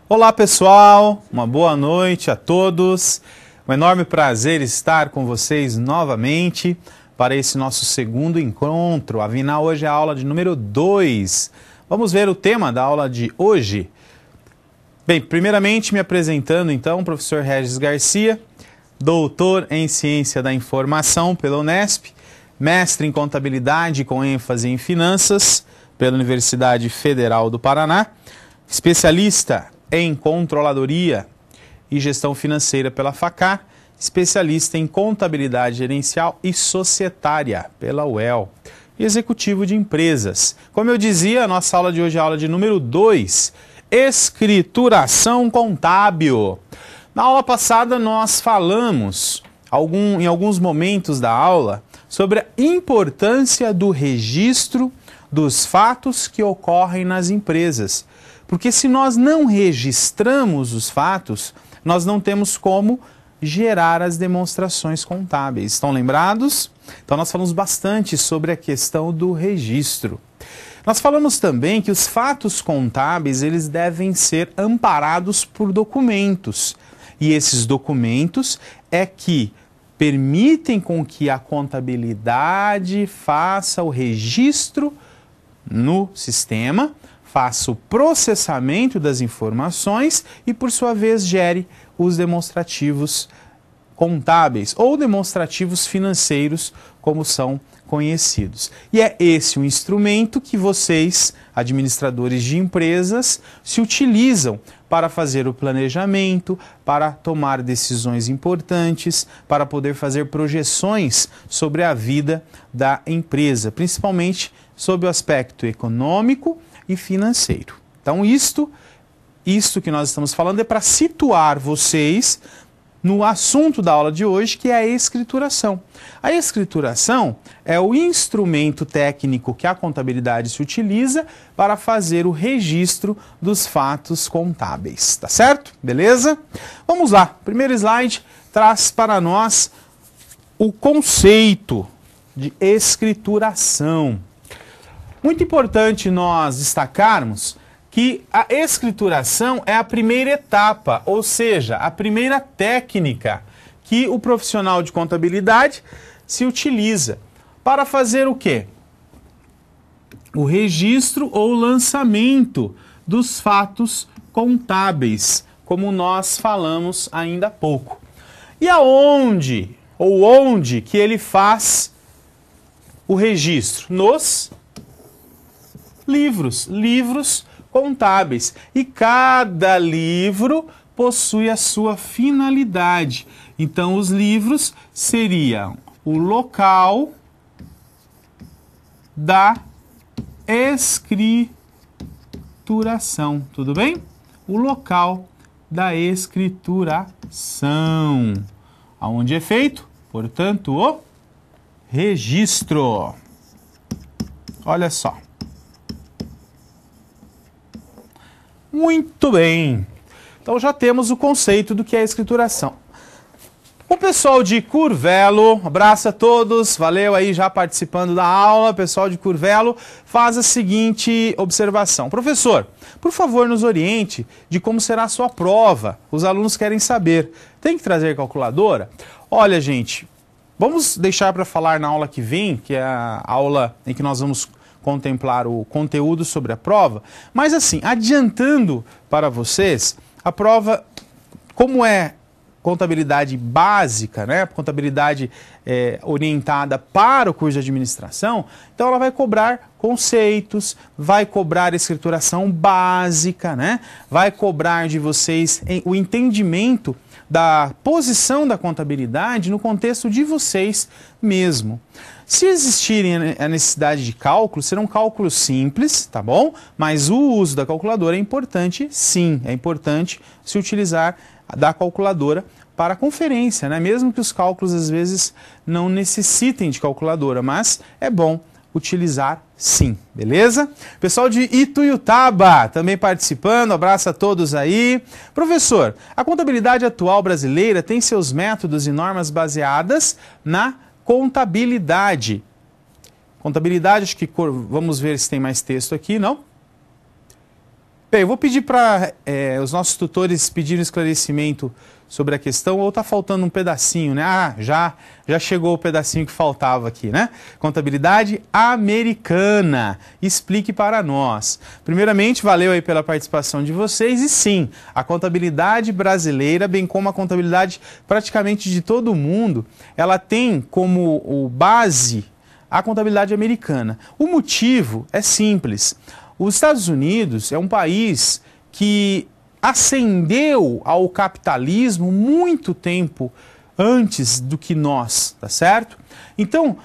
Olá pessoal, uma boa noite a todos. Um enorme prazer estar com vocês novamente para esse nosso segundo encontro. Afinal, hoje é a aula de número 2. Vamos ver o tema da aula de hoje. Bem, primeiramente me apresentando então, professor Regis Garcia, doutor em Ciência da Informação pela Unesp, mestre em Contabilidade com ênfase em Finanças pela Universidade Federal do Paraná, especialista em Controladoria e Gestão Financeira pela FACAR, especialista em Contabilidade Gerencial e Societária pela UEL, e executivo de empresas. Como eu dizia, a nossa aula de hoje é a aula de número 2, Escrituração Contábil. Na aula passada nós falamos, em alguns momentos da aula, sobre a importância do registro dos fatos que ocorrem nas empresas. Porque se nós não registramos os fatos, nós não temos como gerar as demonstrações contábeis. Estão lembrados? Então nós falamos bastante sobre a questão do registro. Nós falamos também que os fatos contábeis eles devem ser amparados por documentos. E esses documentos é que permitem com que a contabilidade faça o registro no sistema, faça o processamento das informações e, por sua vez, gere os demonstrativos contábeis ou demonstrativos financeiros, como são conhecidos. E é esse o instrumento que vocês, administradores de empresas, se utilizam para fazer o planejamento, para tomar decisões importantes, para poder fazer projeções sobre a vida da empresa, principalmente sob o aspecto econômico e financeiro. Então, isto que nós estamos falando é para situar vocês no assunto da aula de hoje, que é a escrituração. A escrituração é o instrumento técnico que a contabilidade se utiliza para fazer o registro dos fatos contábeis, tá certo? Beleza? Vamos lá. Primeiro slide traz para nós o conceito de escrituração. Muito importante nós destacarmos que a escrituração é a primeira etapa, ou seja, a primeira técnica que o profissional de contabilidade se utiliza para fazer o quê? O registro ou lançamento dos fatos contábeis, como nós falamos ainda há pouco. E aonde ou onde que ele faz o registro? Nos livros contábeis. E cada livro possui a sua finalidade. Então, os livros seriam o local da escrituração. Tudo bem? O local da escrituração. Aonde é feito, portanto, o registro. Olha só. Muito bem. Então já temos o conceito do que é a escrituração. O pessoal de Curvelo, abraço a todos, valeu aí já participando da aula. O pessoal de Curvelo faz a seguinte observação. Professor, por favor nos oriente de como será a sua prova. Os alunos querem saber. Tem que trazer calculadora? Olha, gente, vamos deixar para falar na aula que vem, que é a aula em que nós vamos contemplar o conteúdo sobre a prova, mas assim, adiantando para vocês, a prova, como é contabilidade básica, né, contabilidade orientada para o curso de administração, então ela vai cobrar conceitos, vai cobrar escrituração básica, né, vai cobrar de vocês o entendimento da posição da contabilidade no contexto de vocês mesmo. Se existirem a necessidade de cálculos, serão cálculos simples, tá bom? Mas o uso da calculadora é importante, sim. É importante se utilizar da calculadora para a conferência, né? Mesmo que os cálculos às vezes não necessitem de calculadora, mas é bom utilizar sim, beleza? Pessoal de Ituiutaba também participando, abraço a todos aí. Professor, a contabilidade atual brasileira tem seus métodos e normas baseadas na contabilidade. Contabilidade, acho que vamos ver se tem mais texto aqui, não? Bem, eu vou pedir para os nossos tutores pedirem esclarecimento sobre a questão, ou está faltando um pedacinho, né? Ah, já chegou o pedacinho que faltava aqui, né? Contabilidade americana. Explique para nós. Primeiramente, valeu aí pela participação de vocês. E sim, a contabilidade brasileira, bem como a contabilidade praticamente de todo o mundo, ela tem como base a contabilidade americana. O motivo é simples. Os Estados Unidos é um país que ascendeu ao capitalismo muito tempo antes do que nós, tá certo? Então,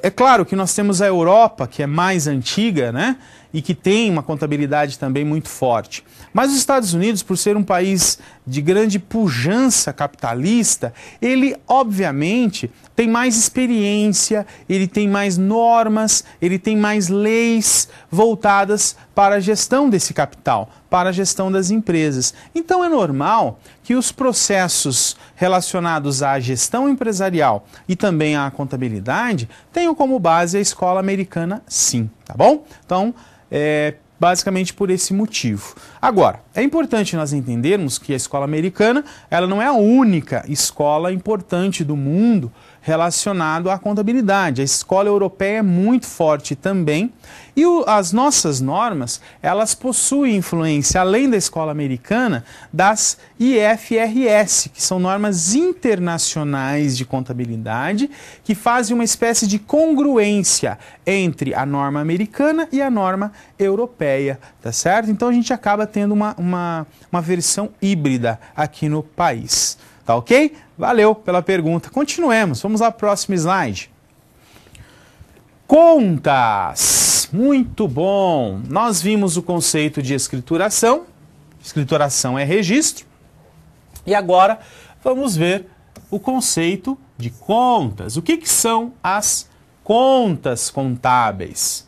é claro que nós temos a Europa, que é mais antiga, né? E que tem uma contabilidade também muito forte. Mas os Estados Unidos, por ser um país de grande pujança capitalista, ele, obviamente, tem mais experiência, ele tem mais normas, ele tem mais leis voltadas para a gestão desse capital, para a gestão das empresas. Então é normal que os processos relacionados à gestão empresarial e também à contabilidade tenham como base a escola americana, sim, tá bom? Então, basicamente por esse motivo. Agora, é importante nós entendermos que a escola americana, ela não é a única escola importante do mundo relacionado à contabilidade. A escola europeia é muito forte também e as nossas normas, elas possuem influência, além da escola americana, das IFRS, que são normas internacionais de contabilidade, que fazem uma espécie de congruência entre a norma americana e a norma europeia, tá certo? Então a gente acaba tendo uma versão híbrida aqui no país. Tá ok? Valeu pela pergunta. Continuemos. Vamos ao próximo slide. Contas. Muito bom. Nós vimos o conceito de escrituração. Escrituração é registro. E agora vamos ver o conceito de contas. O que são as contas contábeis?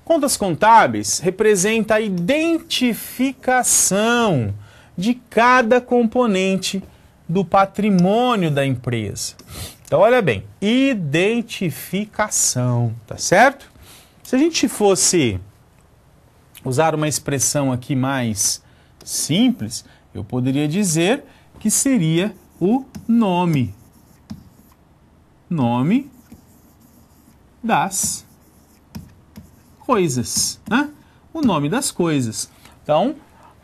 Contas contábeis representa a identificação de cada componente do patrimônio da empresa. Então, olha bem, identificação, tá certo? Se a gente fosse usar uma expressão aqui mais simples, eu poderia dizer que seria o nome. Nome das coisas, né? O nome das coisas. Então,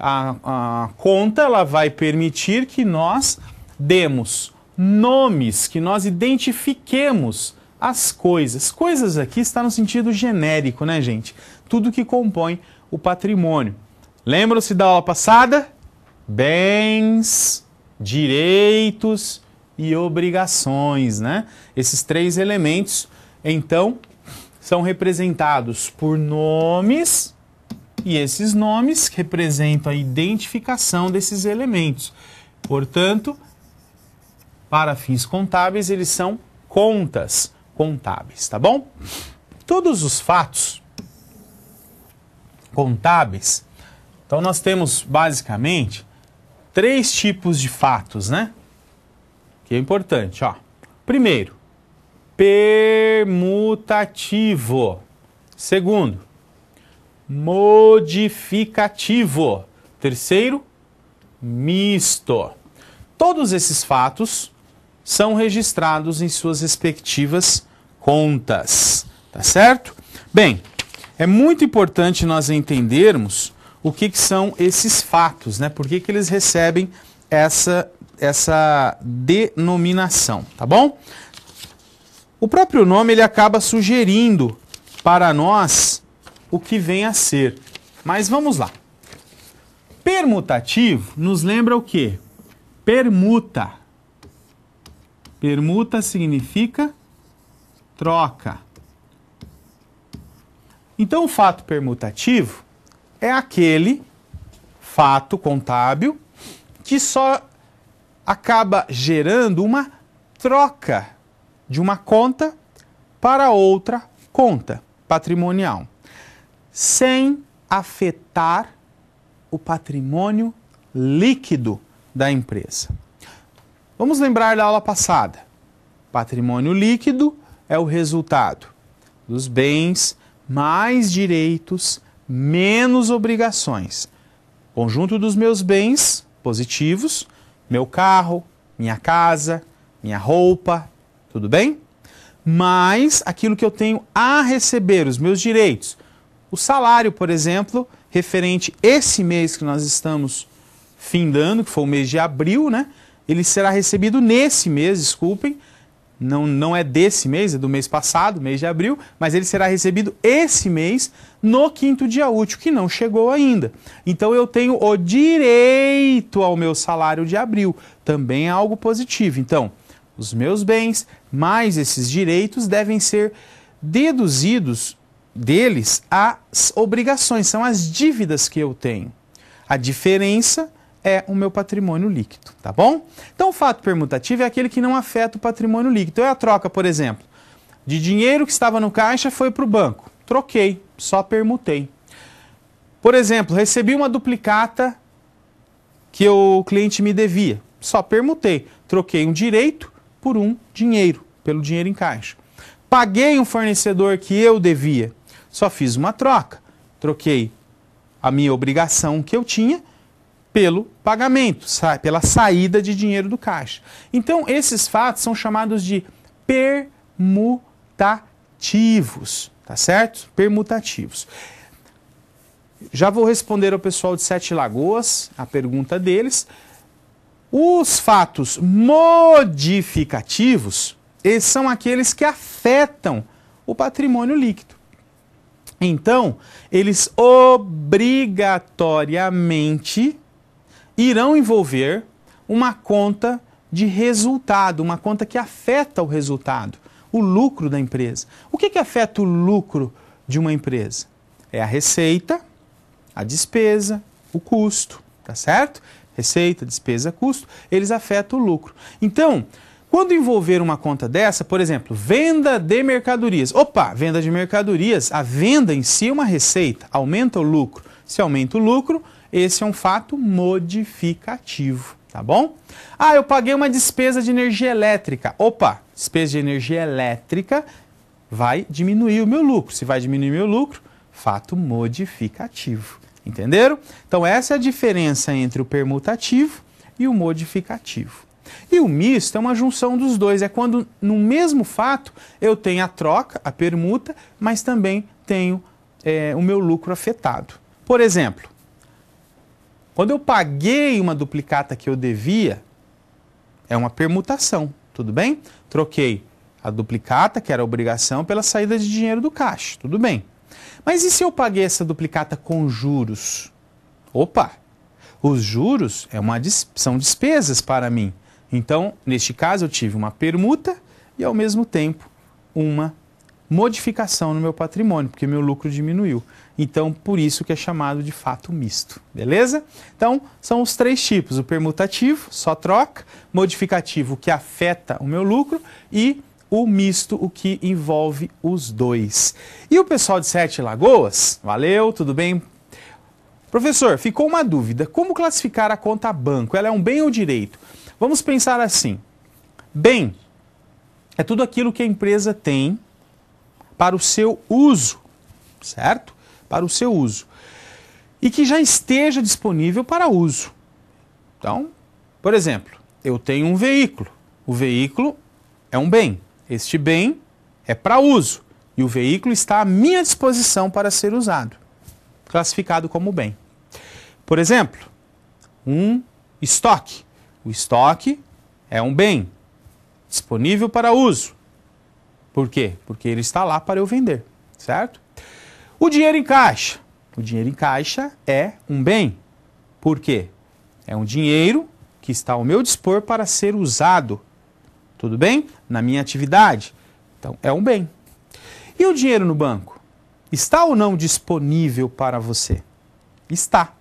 a conta ela vai permitir que nós demos nomes, que nós identifiquemos as coisas. Coisas aqui está no sentido genérico, né, gente? Tudo que compõe o patrimônio. Lembram-se da aula passada? Bens, direitos e obrigações, né? Esses três elementos, então, são representados por nomes. E esses nomes representam a identificação desses elementos. Portanto, para fins contábeis, eles são contas contábeis, tá bom? Todos os fatos contábeis, então nós temos basicamente 3 tipos de fatos, né? Que é importante, ó. Primeiro, permutativo. Segundo, modificativo. Terceiro, misto. Todos esses fatos são registrados em suas respectivas contas, tá certo? Bem, é muito importante nós entendermos o que são esses fatos, né? Por que eles recebem essa denominação, tá bom? O próprio nome ele acaba sugerindo para nós o que vem a ser. Mas vamos lá. Permutativo nos lembra o quê? Permuta. Permuta significa troca. Então, o fato permutativo é aquele fato contábil que só acaba gerando uma troca de uma conta para outra conta patrimonial, sem afetar o patrimônio líquido da empresa. Vamos lembrar da aula passada. Patrimônio líquido é o resultado dos bens mais direitos menos obrigações. Conjunto dos meus bens positivos, meu carro, minha casa, minha roupa, tudo bem? Mais aquilo que eu tenho a receber, os meus direitos. O salário, por exemplo, referente esse mês que nós estamos findando, que foi o mês de abril, né? Ele será recebido nesse mês, desculpem, não é desse mês, é do mês passado, mês de abril, mas ele será recebido esse mês no 5º dia útil, que não chegou ainda. Então eu tenho o direito ao meu salário de abril, também é algo positivo. Então, os meus bens mais esses direitos devem ser deduzidos deles as obrigações, são as dívidas que eu tenho. A diferença é o meu patrimônio líquido, tá bom? Então o fato permutativo é aquele que não afeta o patrimônio líquido. É a troca, por exemplo, de dinheiro que estava no caixa foi para o banco. Troquei, só permutei. Por exemplo, recebi uma duplicata que o cliente me devia. Só permutei. Troquei um direito por um dinheiro, pelo dinheiro em caixa. Paguei um fornecedor que eu devia. Só fiz uma troca. Troquei a minha obrigação que eu tinha pelo pagamento, pela saída de dinheiro do caixa. Então, esses fatos são chamados de permutativos, tá certo? Permutativos. Já vou responder ao pessoal de Sete Lagoas, a pergunta deles. Os fatos modificativos, esses são aqueles que afetam o patrimônio líquido. Então, eles obrigatoriamente irão envolver uma conta de resultado, uma conta que afeta o resultado, o lucro da empresa. O que afeta o lucro de uma empresa? É a receita, a despesa, o custo, tá certo? Receita, despesa, custo, eles afetam o lucro. Então, quando envolver uma conta dessa, por exemplo, venda de mercadorias. Opa, venda de mercadorias, a venda em si é uma receita, aumenta o lucro. Se aumenta o lucro, esse é um fato modificativo, tá bom? Ah, eu paguei uma despesa de energia elétrica. Opa, despesa de energia elétrica vai diminuir o meu lucro. Se vai diminuir o meu lucro, fato modificativo. Entenderam? Então essa é a diferença entre o permutativo e o modificativo. E o misto é uma junção dos dois, é quando no mesmo fato eu tenho a troca, a permuta, mas também tenho o meu lucro afetado. Por exemplo, quando eu paguei uma duplicata que eu devia, é uma permutação, tudo bem? Troquei a duplicata, que era a obrigação, pela saída de dinheiro do caixa, tudo bem. Mas e se eu paguei essa duplicata com juros? Opa, os juros são despesas para mim. Então, neste caso, eu tive uma permuta e, ao mesmo tempo, uma modificação no meu patrimônio, porque meu lucro diminuiu. Então, por isso que é chamado de fato misto, beleza? Então, são os três tipos, o permutativo, só troca, modificativo, que afeta o meu lucro, e o misto, o que envolve os dois. E o pessoal de Sete Lagoas, valeu, tudo bem? Professor, ficou uma dúvida, como classificar a conta banco? Ela é um bem ou direito? Vamos pensar assim, bem é tudo aquilo que a empresa tem para o seu uso, certo? Para o seu uso. E que já esteja disponível para uso. Então, por exemplo, eu tenho um veículo. O veículo é um bem. Este bem é para uso. E o veículo está à minha disposição para ser usado. Classificado como bem. Por exemplo, um estoque. O estoque é um bem disponível para uso. Por quê? Porque ele está lá para eu vender, certo? O dinheiro em caixa. O dinheiro em caixa é um bem. Por quê? É um dinheiro que está ao meu dispor para ser usado. Tudo bem? Na minha atividade. Então, é um bem. E o dinheiro no banco? Está ou não disponível para você? Está.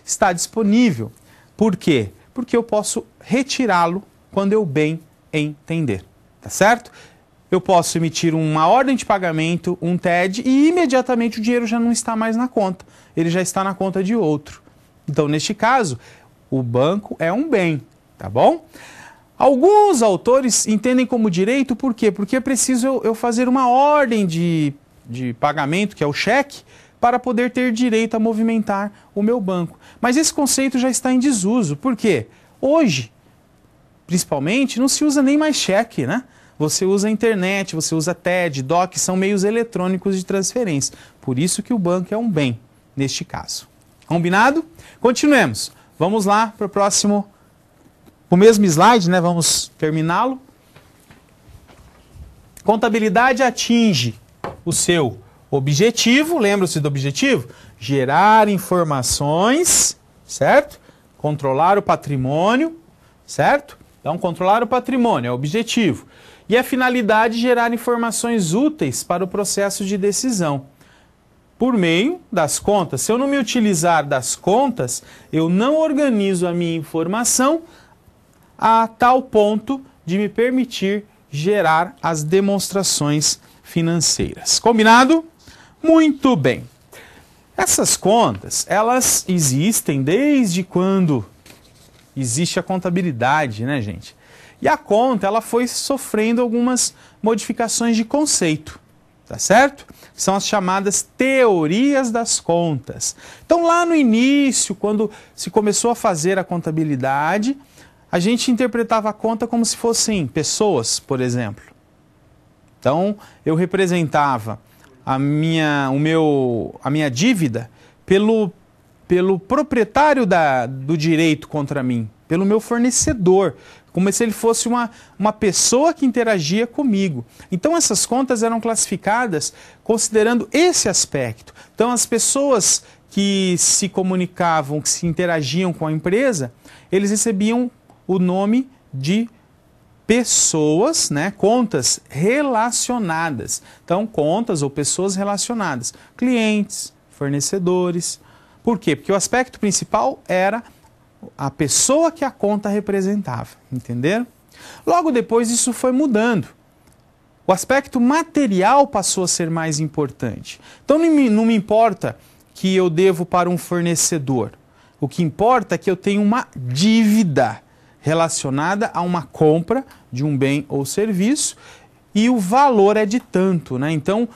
Está disponível. Por quê? Porque eu posso retirá-lo quando eu bem entender. Tá certo? Eu posso emitir uma ordem de pagamento, um TED, e imediatamente o dinheiro já não está mais na conta. Ele já está na conta de outro. Então, neste caso, o banco é um bem, tá bom? Alguns autores entendem como direito, por quê? Porque é preciso eu fazer uma ordem de pagamento, que é o cheque, para poder ter direito a movimentar o meu banco. Mas esse conceito já está em desuso. Por quê? Hoje, principalmente, não se usa nem mais cheque, né? Você usa a internet, você usa TED, DOC, são meios eletrônicos de transferência. Por isso que o banco é um bem, neste caso. Combinado? Continuemos. Vamos lá para o próximo, o mesmo slide, né? Vamos terminá-lo. Contabilidade atinge o seu objetivo, lembra-se do objetivo? Gerar informações, certo? Controlar o patrimônio, certo? Então, controlar o patrimônio é o objetivo. E a finalidade, gerar informações úteis para o processo de decisão. Por meio das contas. Se eu não me utilizar das contas, eu não organizo a minha informação a tal ponto de me permitir gerar as demonstrações financeiras. Combinado? Muito bem. Essas contas, elas existem desde quando existe a contabilidade, né, gente? E a conta, ela foi sofrendo algumas modificações de conceito, tá certo? São as chamadas teorias das contas. Então, lá no início, quando se começou a fazer a contabilidade, a gente interpretava a conta como se fossem pessoas, por exemplo. Então, eu representava a minha dívida pelo proprietário do direito contra mim, pelo meu fornecedor, como se ele fosse uma pessoa que interagia comigo. Então, essas contas eram classificadas considerando esse aspecto. Então, as pessoas que se comunicavam, que se interagiam com a empresa, eles recebiam o nome de pessoas, né? Contas relacionadas. Então, contas ou pessoas relacionadas. Clientes, fornecedores. Por quê? Porque o aspecto principal era a pessoa que a conta representava, entenderam? Logo depois isso foi mudando. O aspecto material passou a ser mais importante. Então não me importa que eu devo para um fornecedor. O que importa é que eu tenho uma dívida relacionada a uma compra de um bem ou serviço e o valor é de tanto, né? Então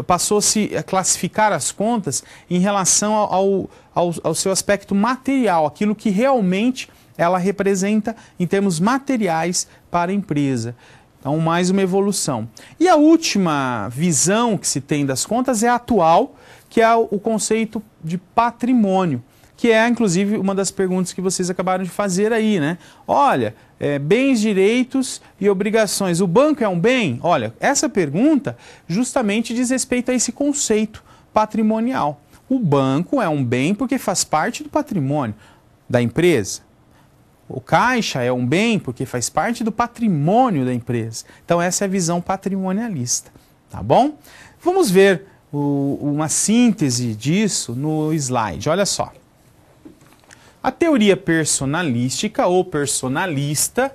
passou-se a classificar as contas em relação ao seu aspecto material, aquilo que realmente ela representa em termos materiais para a empresa. Então, mais uma evolução. E a última visão que se tem das contas é a atual, que é o conceito de patrimônio, que é, inclusive, uma das perguntas que vocês acabaram de fazer aí, né? Olha, bens, direitos e obrigações. O banco é um bem? Olha, essa pergunta justamente diz respeito a esse conceito patrimonial. O banco é um bem porque faz parte do patrimônio da empresa. O caixa é um bem porque faz parte do patrimônio da empresa. Então, essa é a visão patrimonialista, tá bom? Vamos ver uma síntese disso no slide. Olha só. A teoria personalística ou personalista,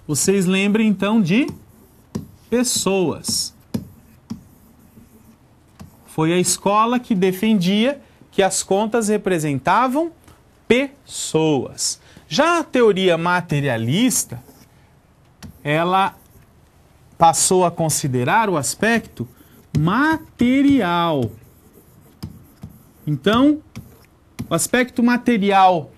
vocês lembram então de pessoas. Foi a escola que defendia que as contas representavam pessoas. Já a teoria materialista, ela passou a considerar o aspecto material. Então, o aspecto material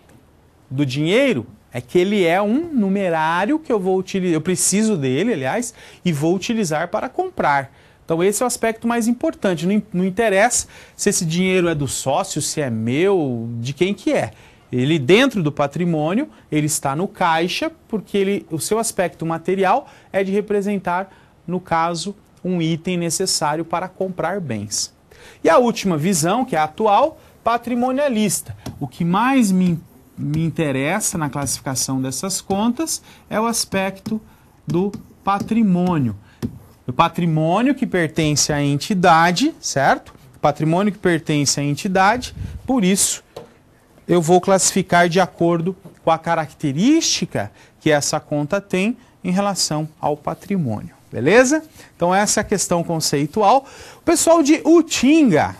do dinheiro é que ele é um numerário que eu vou utilizar, eu preciso dele, aliás, e vou utilizar para comprar. Então esse é o aspecto mais importante. Não interessa se esse dinheiro é do sócio, se é meu, de quem que é. Ele dentro do patrimônio, ele está no caixa, porque o seu aspecto material é de representar, no caso, um item necessário para comprar bens. E a última visão, que é a atual, patrimonialista. O que mais me interessa na classificação dessas contas é o aspecto do patrimônio. O patrimônio que pertence à entidade, certo? O patrimônio que pertence à entidade, por isso eu vou classificar de acordo com a característica que essa conta tem em relação ao patrimônio. Beleza? Então essa é a questão conceitual. O pessoal de Utinga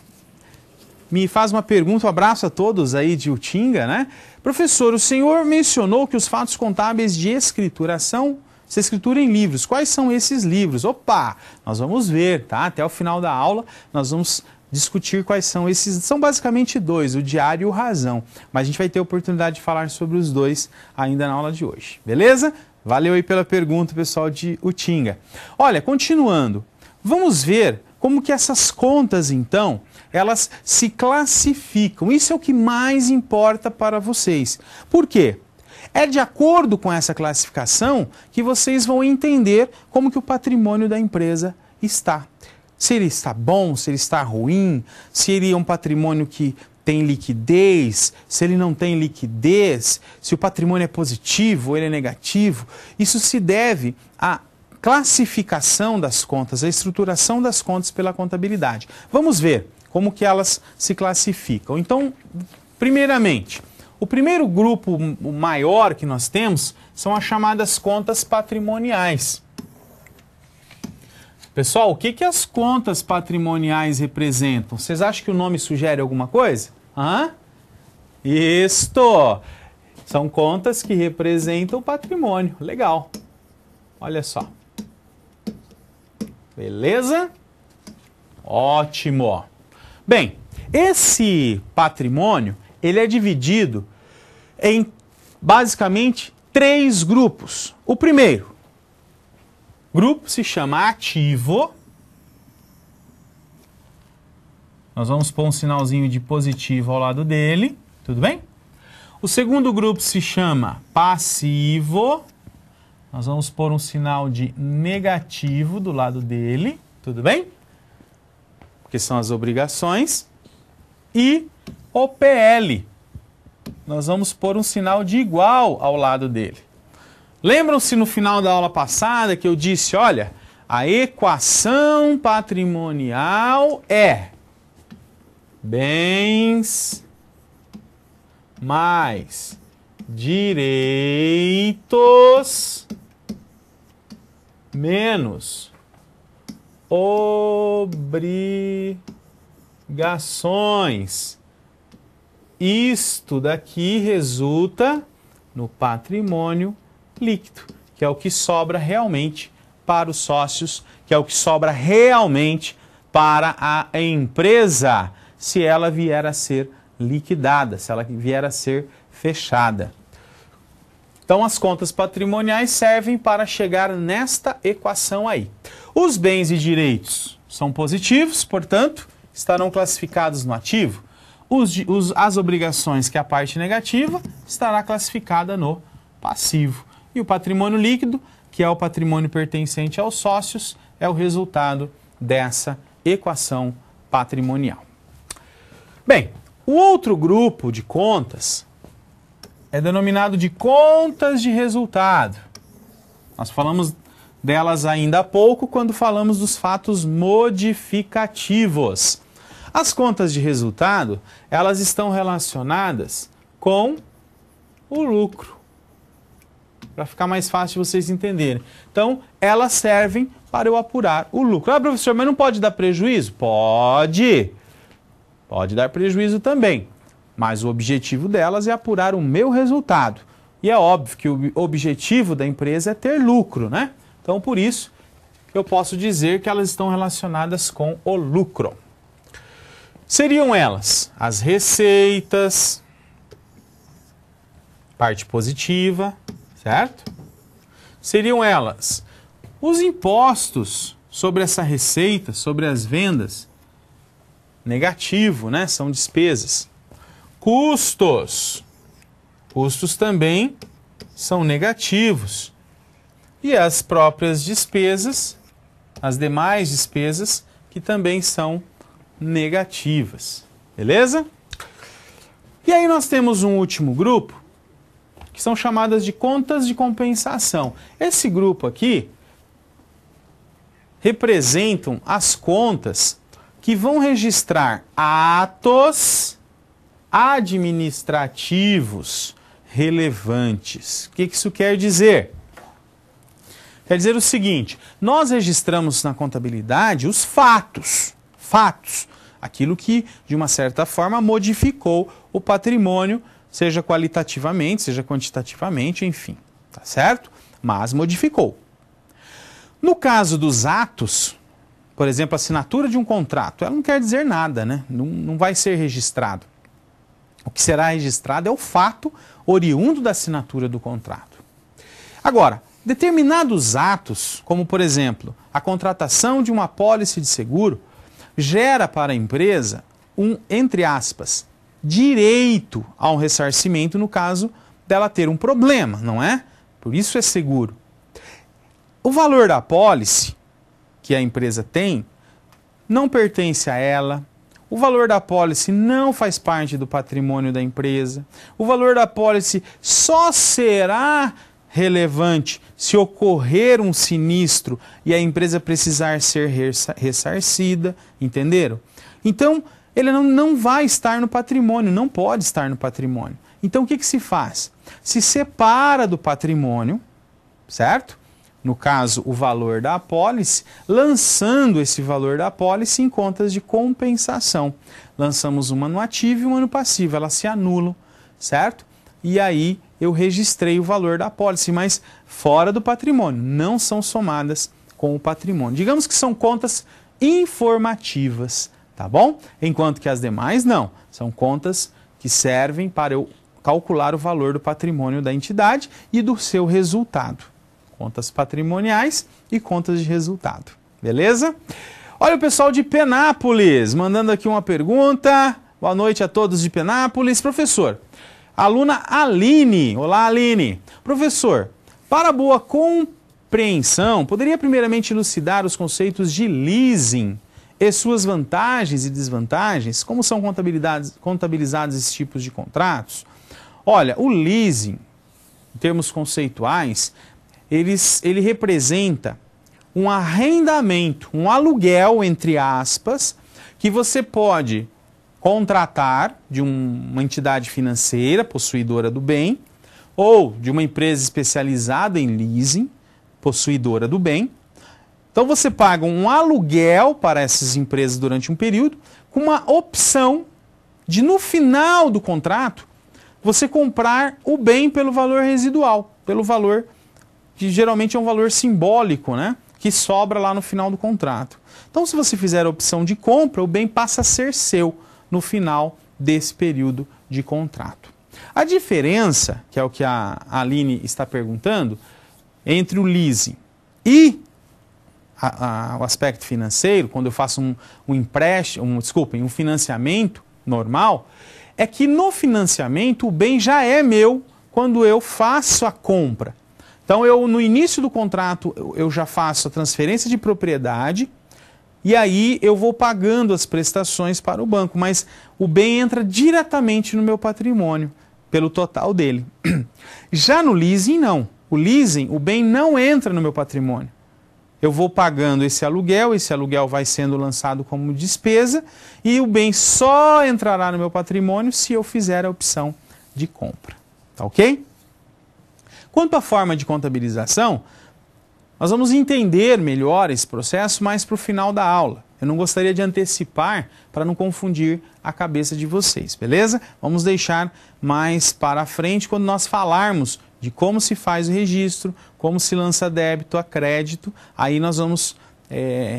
me faz uma pergunta, um abraço a todos aí de Utinga, né? Professor, o senhor mencionou que os fatos contábeis de escrituração essa escritura em livros. Quais são esses livros? Opa, nós vamos ver, tá? Até o final da aula nós vamos discutir quais são esses. São basicamente dois, o Diário e o Razão. Mas a gente vai ter a oportunidade de falar sobre os dois ainda na aula de hoje. Beleza? Valeu aí pela pergunta, pessoal de Utinga. Olha, continuando, vamos ver como que essas contas, então, elas se classificam. Isso é o que mais importa para vocês. Por quê? É de acordo com essa classificação que vocês vão entender como que o patrimônio da empresa está. Se ele está bom, se ele está ruim, se ele é um patrimônio que tem liquidez, se ele não tem liquidez, se o patrimônio é positivo ou ele é negativo. Isso se deve à classificação das contas, à estruturação das contas pela contabilidade. Vamos ver como que elas se classificam. Então, primeiramente, o primeiro grupo maior que nós temos são as chamadas contas patrimoniais. Pessoal, o que que as contas patrimoniais representam? Vocês acham que o nome sugere alguma coisa? Isto! São contas que representam o patrimônio. Legal. Olha só. Beleza? Ótimo. Bem, esse patrimônio, ele é dividido em basicamente 3 grupos. O primeiro grupo se chama ativo. Nós vamos pôr um sinalzinho de positivo ao lado dele, tudo bem? O segundo grupo se chama passivo. Nós vamos pôr um sinal de negativo do lado dele, tudo bem? Que são as obrigações. E o PL. Nós vamos pôr um sinal de igual ao lado dele. Lembram-se no final da aula passada que eu disse, olha, a equação patrimonial é bens mais direitos menos obrigações. Isto daqui resulta no patrimônio líquido, que é o que sobra realmente para os sócios, que é o que sobra realmente para a empresa, se ela vier a ser liquidada, se ela vier a ser fechada. Então, as contas patrimoniais servem para chegar nesta equação aí. Os bens e direitos são positivos, portanto, estarão classificados no ativo. As obrigações, que é a parte negativa, estará classificada no passivo. E o patrimônio líquido, que é o patrimônio pertencente aos sócios, é o resultado dessa equação patrimonial. Bem, o outro grupo de contas é denominado de contas de resultado. Nós falamos delas ainda há pouco quando falamos dos fatos modificativos. As contas de resultado, elas estão relacionadas com o lucro. Para ficar mais fácil de vocês entenderem. Então, elas servem para eu apurar o lucro. Ah, professor, mas não pode dar prejuízo? Pode. Pode dar prejuízo também. Mas o objetivo delas é apurar o meu resultado. E é óbvio que o objetivo da empresa é ter lucro, né? Então, por isso, eu posso dizer que elas estão relacionadas com o lucro. Seriam elas as receitas, parte positiva, certo? Seriam elas os impostos sobre essa receita, sobre as vendas, negativo, né? São despesas. Custos. Custos também são negativos. E as próprias despesas, as demais despesas, que também são negativas. Beleza? E aí nós temos um último grupo, que são chamadas de contas de compensação. Esse grupo aqui representam as contas que vão registrar atos administrativos relevantes. O que isso quer dizer? Quer dizer o seguinte, nós registramos na contabilidade os fatos, aquilo que, de uma certa forma, modificou o patrimônio, seja qualitativamente, seja quantitativamente, enfim, tá certo? Mas modificou. No caso dos atos, por exemplo, a assinatura de um contrato, ela não quer dizer nada, né? Não vai ser registrado. O que será registrado é o fato oriundo da assinatura do contrato. Agora, determinados atos, como por exemplo, a contratação de uma apólice de seguro, gera para a empresa um, entre aspas, direito a um ressarcimento no caso dela ter um problema, não é? Por isso é seguro. O valor da apólice que a empresa tem não pertence a ela. O valor da apólice não faz parte do patrimônio da empresa. O valor da apólice só será relevante se ocorrer um sinistro e a empresa precisar ser ressarcida, entenderam? Então, ele não vai estar no patrimônio, não pode estar no patrimônio. Então, o que se faz? Se separa do patrimônio, certo? No caso, o valor da apólice, lançando esse valor da apólice em contas de compensação. Lançamos uma no ativo e uma no passivo, elas se anulam, certo? E aí eu registrei o valor da apólice, mas fora do patrimônio, não são somadas com o patrimônio. Digamos que são contas informativas, tá bom? Enquanto que as demais não, são contas que servem para eu calcular o valor do patrimônio da entidade e do seu resultado. Contas patrimoniais e contas de resultado. Beleza? Olha o pessoal de Penápolis mandando aqui uma pergunta. Boa noite a todos de Penápolis. Professor, aluna Aline. Olá, Aline. Professor, para boa compreensão, poderia primeiramente elucidar os conceitos de leasing e suas vantagens e desvantagens? Como são contabilizados esses tipos de contratos? Olha, o leasing, em termos conceituais, ele representa um arrendamento, um aluguel, entre aspas, que você pode contratar de uma entidade financeira, possuidora do bem, ou de uma empresa especializada em leasing, possuidora do bem. Então você paga um aluguel para essas empresas durante um período, com uma opção de, no final do contrato, você comprar o bem pelo valor residual, pelo valor que geralmente é um valor simbólico, né? Que sobra lá no final do contrato. Então, se você fizer a opção de compra, o bem passa a ser seu no final desse período de contrato. A diferença, que é o que a Aline está perguntando, entre o leasing e o aspecto financeiro, quando eu faço um empréstimo, um financiamento normal, é que no financiamento o bem já é meu quando eu faço a compra. Então, no início do contrato, eu já faço a transferência de propriedade e aí eu vou pagando as prestações para o banco, mas o bem entra diretamente no meu patrimônio, pelo total dele. Já no leasing, não. O leasing, o bem não entra no meu patrimônio. Eu vou pagando esse aluguel vai sendo lançado como despesa e o bem só entrará no meu patrimônio se eu fizer a opção de compra. Tá ok? Quanto à forma de contabilização, nós vamos entender melhor esse processo mais para o final da aula. Eu não gostaria de antecipar para não confundir a cabeça de vocês, beleza? Vamos deixar mais para frente quando nós falarmos de como se faz o registro, como se lança débito a crédito, aí nós vamos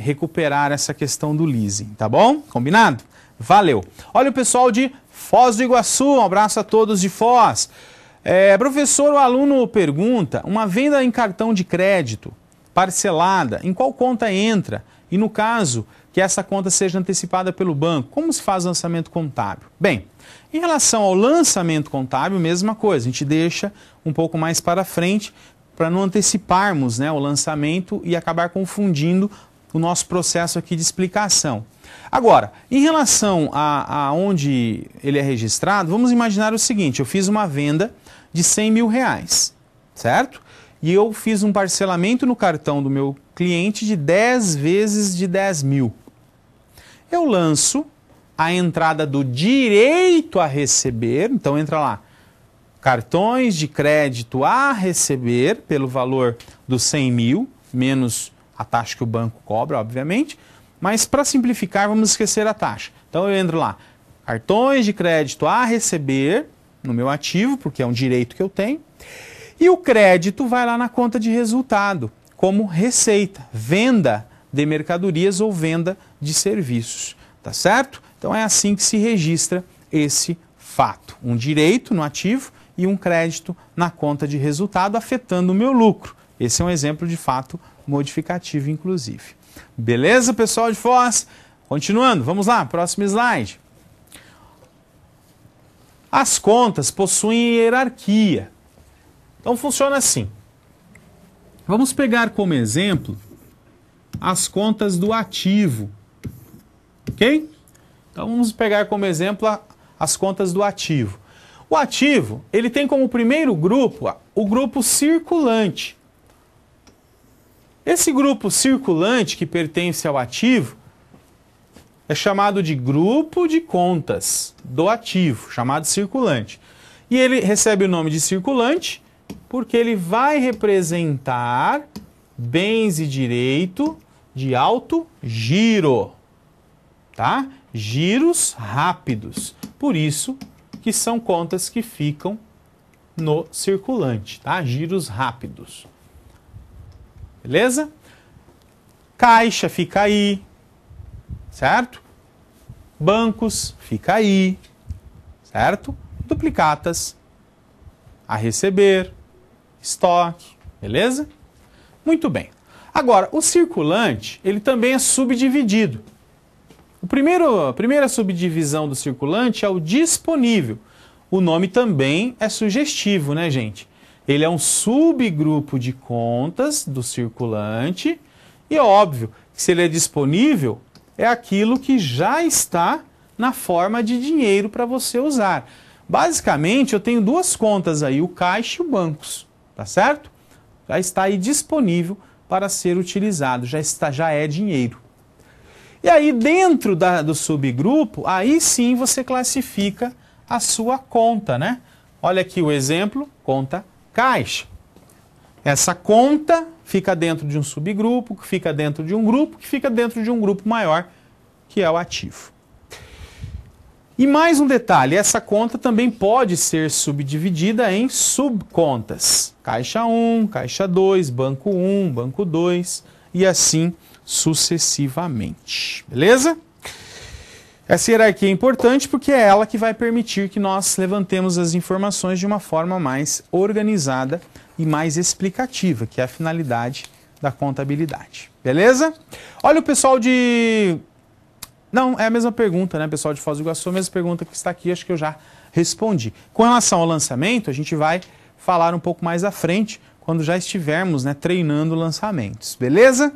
recuperar essa questão do leasing, tá bom? Combinado? Valeu! Olha o pessoal de Foz do Iguaçu, um abraço a todos de Foz. Professor, o aluno pergunta, uma venda em cartão de crédito parcelada, em qual conta entra? E no caso que essa conta seja antecipada pelo banco, como se faz o lançamento contábil? Bem, em relação ao lançamento contábil, mesma coisa, a gente deixa um pouco mais para frente para não anteciparmos, né, o lançamento e acabar confundindo o nosso processo aqui de explicação. Agora, em relação a onde ele é registrado, vamos imaginar o seguinte, eu fiz uma venda de 100 mil reais, certo? E eu fiz um parcelamento no cartão do meu cliente de 10 vezes de 10 mil. Eu lanço a entrada do direito a receber, então entra lá, cartões de crédito a receber pelo valor dos 100 mil, menos a taxa que o banco cobra, obviamente, mas para simplificar, vamos esquecer a taxa. Então eu entro lá, cartões de crédito a receber no meu ativo, porque é um direito que eu tenho, e o crédito vai lá na conta de resultado, como receita, venda de mercadorias ou venda de serviços, tá certo? Então é assim que se registra esse fato, um direito no ativo e um crédito na conta de resultado afetando o meu lucro. Esse é um exemplo de fato modificativo, inclusive. Beleza, pessoal de Foz? Continuando, vamos lá, próximo slide. As contas possuem hierarquia. Então funciona assim. Vamos pegar como exemplo as contas do ativo, ok? Então vamos pegar como exemplo as contas do ativo. O ativo, ele tem como primeiro grupo o grupo circulante. Esse grupo circulante que pertence ao ativo é chamado de grupo de contas do ativo, chamado circulante. E ele recebe o nome de circulante porque ele vai representar bens e direito de alto giro, tá? Giros rápidos. Por isso que são contas que ficam no circulante, tá? Giros rápidos. Beleza? Caixa fica aí, certo? Bancos fica aí, certo? Duplicatas a receber, estoque, beleza? Muito bem. Agora, o circulante, ele também é subdividido. A primeira subdivisão do circulante é o disponível. O nome também é sugestivo, né, gente? Ele é um subgrupo de contas do circulante e é óbvio que se ele é disponível, é aquilo que já está na forma de dinheiro para você usar. Basicamente, eu tenho duas contas aí, o caixa e o bancos, tá certo? Já está aí disponível para ser utilizado, já é dinheiro. E aí dentro do subgrupo, aí sim você classifica a sua conta, né? Olha aqui o exemplo, conta caixa. Essa conta fica dentro de um subgrupo, que fica dentro de um grupo, que fica dentro de um grupo maior, que é o ativo. E mais um detalhe, essa conta também pode ser subdividida em subcontas. Caixa 1, caixa 2, banco 1, banco 2 e assim sucessivamente. Beleza? Essa hierarquia é importante porque é ela que vai permitir que nós levantemos as informações de uma forma mais organizada e mais explicativa, que é a finalidade da contabilidade. Beleza? Olha o pessoal de... Não, é a mesma pergunta, né, pessoal de Foz do Iguaçu, a mesma pergunta que está aqui, acho que eu já respondi. Com relação ao lançamento, a gente vai falar um pouco mais à frente, quando já estivermos, né, treinando lançamentos. Beleza?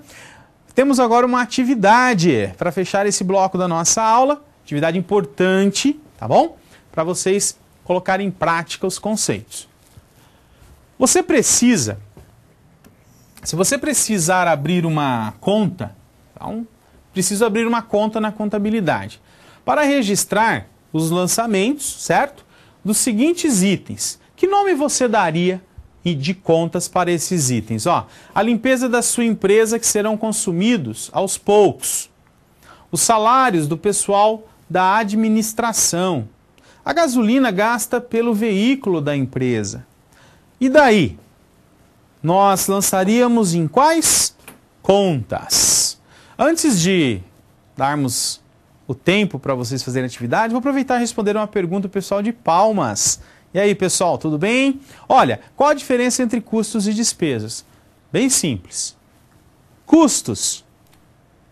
Temos agora uma atividade para fechar esse bloco da nossa aula, atividade importante, tá bom? Para vocês colocarem em prática os conceitos. Você precisa, se você precisar abrir uma conta, então, preciso abrir uma conta na contabilidade, para registrar os lançamentos, certo? Dos seguintes itens. Que nome você daria de contas para esses itens? Ó, a limpeza da sua empresa que serão consumidos aos poucos. Os salários do pessoal da administração. A gasolina gasta pelo veículo da empresa. E daí? Nós lançaríamos em quais contas? Antes de darmos o tempo para vocês fazerem atividade, vou aproveitar e responder uma pergunta do pessoal de Palmas. E aí, pessoal, tudo bem? Olha, qual a diferença entre custos e despesas? Bem simples. Custos,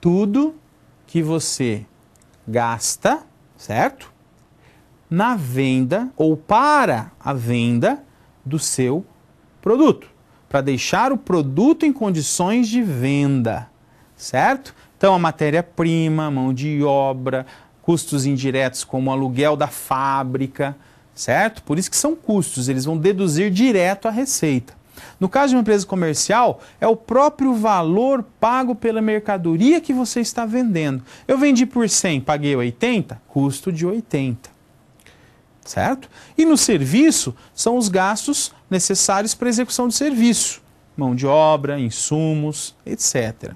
tudo que você gasta, certo? Na venda ou para a venda do seu produto, para deixar o produto em condições de venda, certo? Então, a matéria-prima, mão de obra, custos indiretos como o aluguel da fábrica, certo? Por isso que são custos, eles vão deduzir direto a receita. No caso de uma empresa comercial, é o próprio valor pago pela mercadoria que você está vendendo. Eu vendi por 100, paguei 80, custo de 80. Certo? E no serviço, são os gastos necessários para a execução do serviço. Mão de obra, insumos, etc.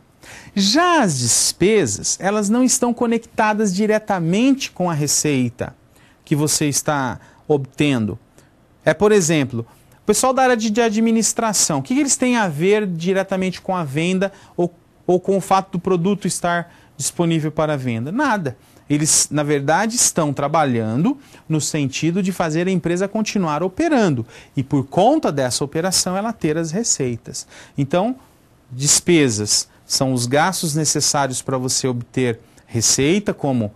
Já as despesas, elas não estão conectadas diretamente com a receita que você está obtendo. É, por exemplo, pessoal da área de administração, o que eles têm a ver diretamente com a venda ou com o fato do produto estar disponível para venda? Nada. Eles, na verdade, estão trabalhando no sentido de fazer a empresa continuar operando e, por conta dessa operação, ela ter as receitas. Então, despesas são os gastos necessários para você obter receita, como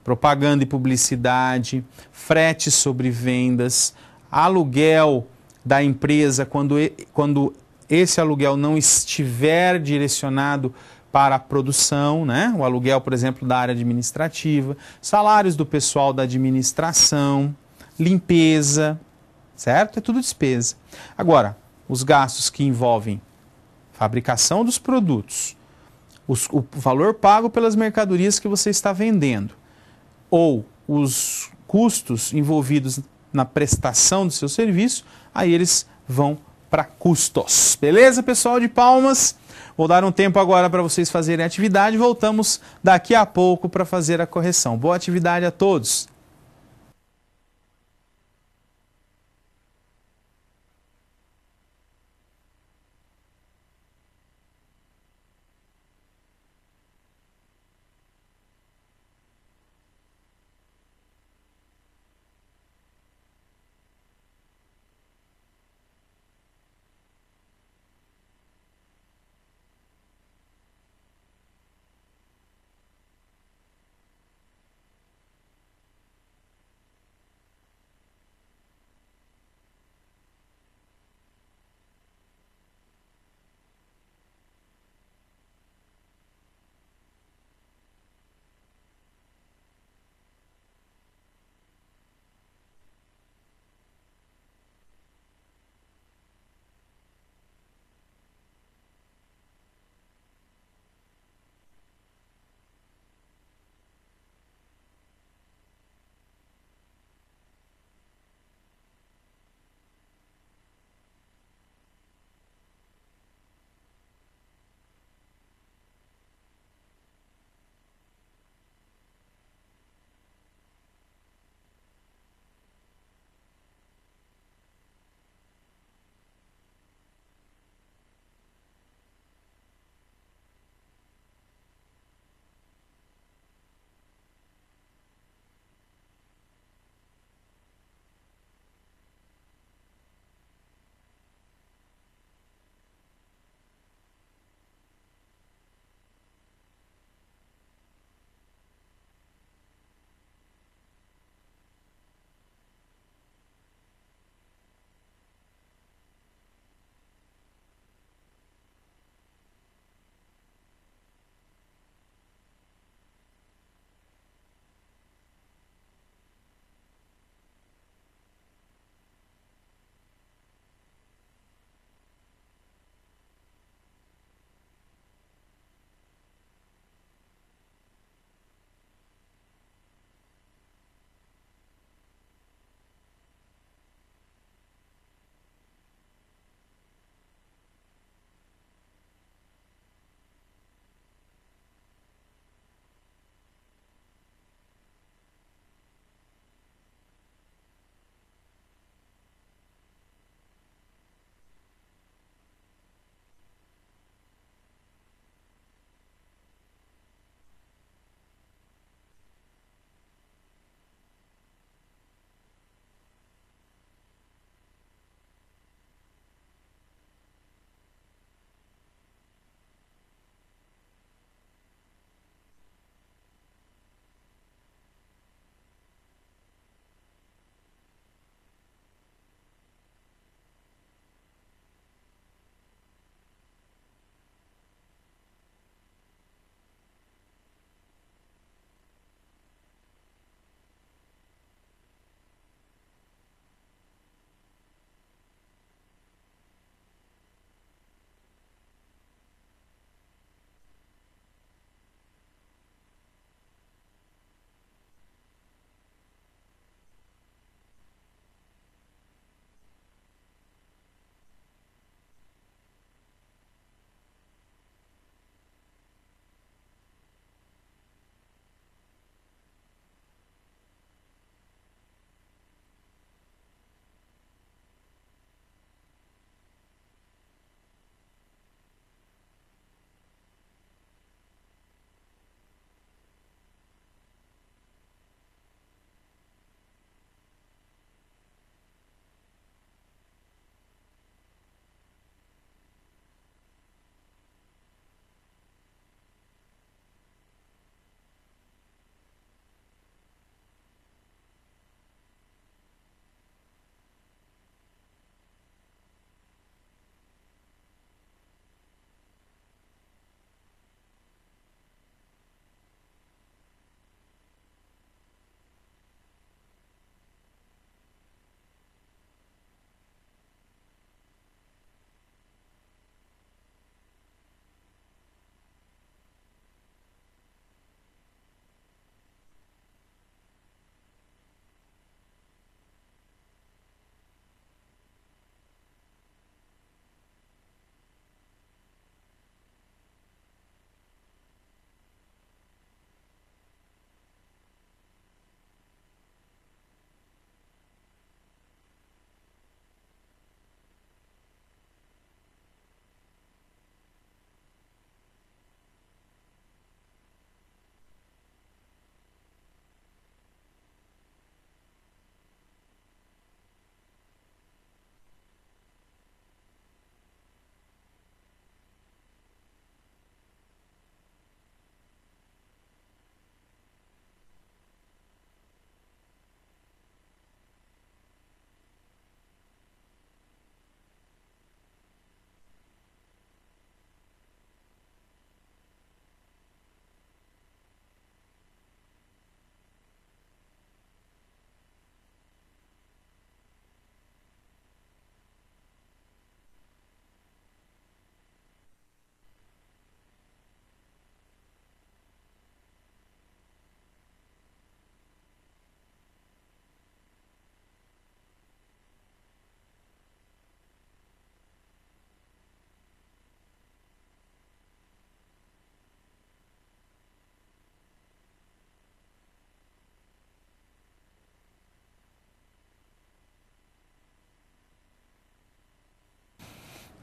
propaganda e publicidade, frete sobre vendas, aluguel da empresa quando esse aluguel não estiver direcionado para a produção, né? O aluguel, por exemplo, da área administrativa, salários do pessoal da administração, limpeza, certo? É tudo despesa. Agora, os gastos que envolvem fabricação dos produtos, o valor pago pelas mercadorias que você está vendendo, ou os custos envolvidos na prestação do seu serviço, aí eles vão para custos. Beleza, pessoal de Palmas? Vou dar um tempo agora para vocês fazerem a atividade. Voltamos daqui a pouco para fazer a correção. Boa atividade a todos!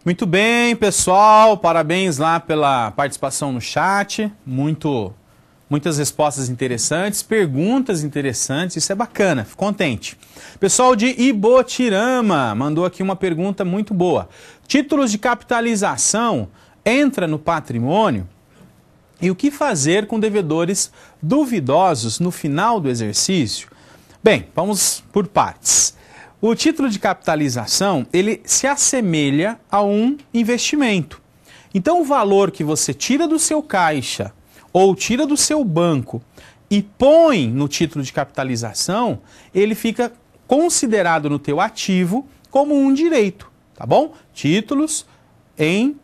Muito bem, pessoal, parabéns lá pela participação no chat, muitas respostas interessantes, perguntas interessantes, isso é bacana, fico contente. Pessoal de Ibotirama mandou aqui uma pergunta muito boa. Títulos de capitalização entra no patrimônio? E o que fazer com devedores duvidosos no final do exercício? Bem, vamos por partes. O título de capitalização, ele se assemelha a um investimento. Então, o valor que você tira do seu caixa ou tira do seu banco e põe no título de capitalização, ele fica considerado no teu ativo como um direito, tá bom? Títulos em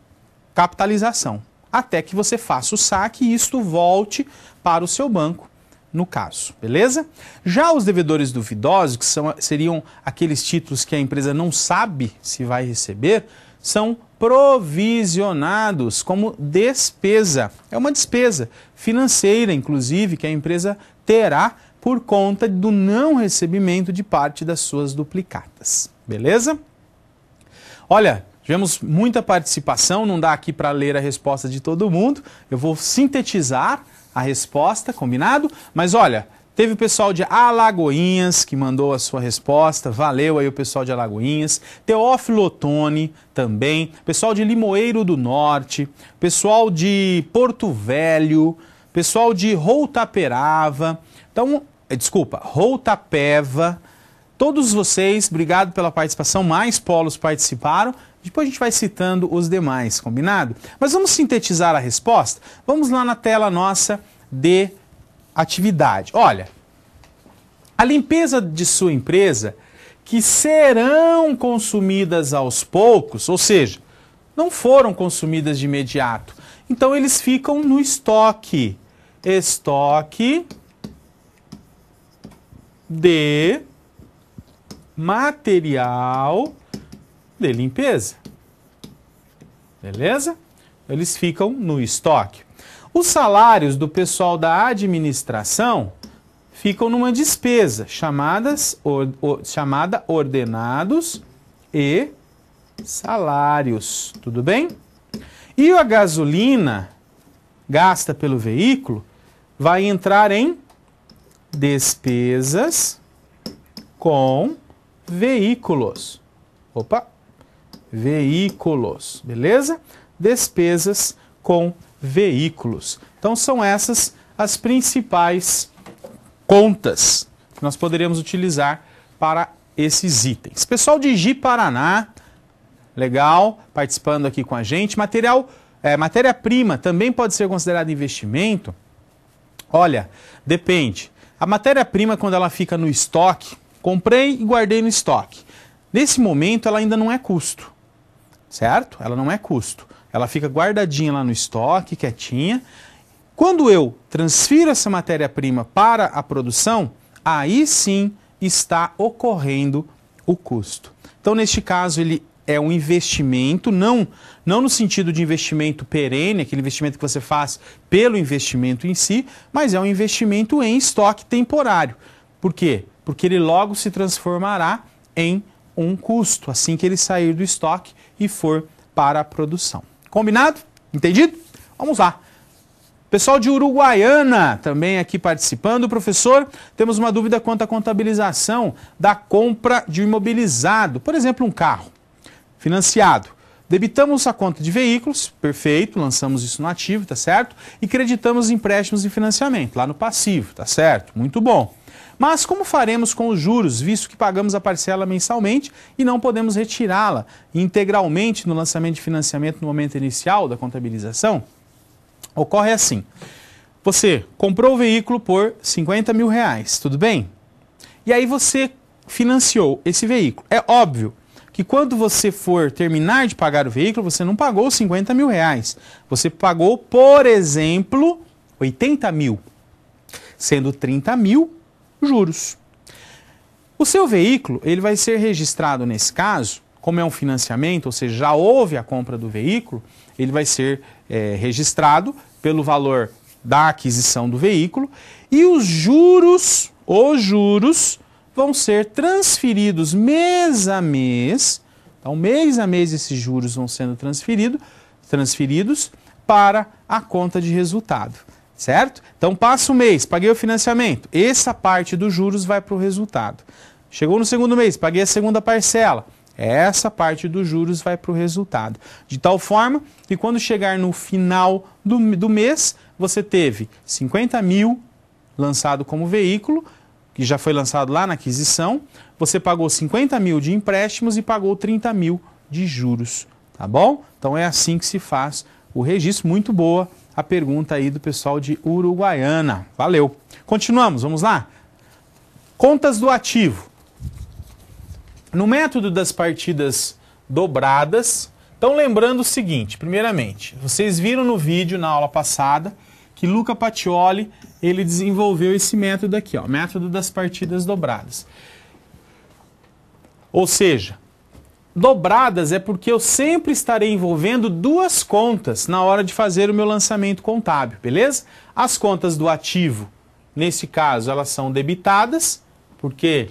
capitalização, até que você faça o saque e isto volte para o seu banco, no caso, beleza? Já os devedores duvidosos, que seriam aqueles títulos que a empresa não sabe se vai receber, são provisionados como despesa. É uma despesa financeira, inclusive, que a empresa terá por conta do não recebimento de parte das suas duplicatas, beleza? Olha, tivemos muita participação, não dá aqui para ler a resposta de todo mundo, eu vou sintetizar a resposta, combinado? Mas olha, teve o pessoal de Alagoinhas que mandou a sua resposta, valeu aí o pessoal de Alagoinhas, Teófilo Ottoni também, pessoal de Limoeiro do Norte, pessoal de Porto Velho, pessoal de Routaperava, então, Routapeva, todos vocês, obrigado pela participação, mais polos participaram, depois a gente vai citando os demais, combinado? Mas vamos sintetizar a resposta? Vamos lá na tela nossa de atividade. Olha, a limpeza de sua empresa, que serão consumidas aos poucos, ou seja, não foram consumidas de imediato. Então eles ficam no estoque. Estoque de material de limpeza. Beleza? Eles ficam no estoque. Os salários do pessoal da administração ficam numa despesa chamada ordenados e salários. Tudo bem? E a gasolina gasta pelo veículo vai entrar em despesas com veículos. Opa! Veículos, beleza? Despesas com veículos. Então são essas as principais contas que nós poderíamos utilizar para esses itens. Pessoal de Ji-Paraná, legal, participando aqui com a gente. Matéria-prima também pode ser considerada investimento? Olha, depende. A matéria-prima, quando ela fica no estoque, comprei e guardei no estoque. Nesse momento, ela ainda não é custo, certo? Ela não é custo. Ela fica guardadinha lá no estoque, quietinha. Quando eu transfiro essa matéria-prima para a produção, aí sim está ocorrendo o custo. Então, neste caso, ele é um investimento, não no sentido de investimento perene, aquele investimento que você faz pelo investimento em si, mas é um investimento em estoque temporário. Por quê? Porque ele logo se transformará em um custo, assim que ele sair do estoque e for para a produção. Combinado? Entendido? Vamos lá. Pessoal de Uruguaiana também aqui participando. Professor, temos uma dúvida quanto à contabilização da compra de um imobilizado, por exemplo, um carro financiado. Debitamos a conta de veículos, perfeito, lançamos isso no ativo, tá certo? E creditamos empréstimos e financiamento, lá no passivo, tá certo? Muito bom. Mas como faremos com os juros, visto que pagamos a parcela mensalmente e não podemos retirá-la integralmente no lançamento de financiamento no momento inicial da contabilização? Ocorre assim, você comprou o veículo por 50 mil reais, tudo bem? E aí você financiou esse veículo. É óbvio que quando você for terminar de pagar o veículo, você não pagou 50 mil reais. Você pagou, por exemplo, 80 mil, sendo 30 mil juros. O seu veículo, ele vai ser registrado nesse caso, como é um financiamento, ou seja, já houve a compra do veículo, ele vai ser registrado pelo valor da aquisição do veículo e os juros vão ser transferidos mês a mês, Então, mês a mês, esses juros vão sendo transferidos para a conta de resultado, certo? Então, passa o mês, paguei o financiamento, essa parte dos juros vai para o resultado. Chegou no segundo mês, paguei a segunda parcela, essa parte dos juros vai para o resultado. De tal forma que quando chegar no final do mês, você teve 50 mil lançado como veículo, que já foi lançado lá na aquisição, você pagou 50 mil de empréstimos e pagou 30 mil de juros, tá bom? Então é assim que se faz o registro. Muito boa a pergunta aí do pessoal de Uruguaiana. Valeu. Continuamos, vamos lá? Contas do ativo. No método das partidas dobradas, então lembrando o seguinte, primeiramente, vocês viram no vídeo, na aula passada, que Luca Pacioli, ele desenvolveu esse método aqui, ó, método das partidas dobradas. Ou seja, dobradas é porque eu sempre estarei envolvendo duas contas na hora de fazer o meu lançamento contábil, beleza? As contas do ativo, nesse caso, elas são debitadas, porque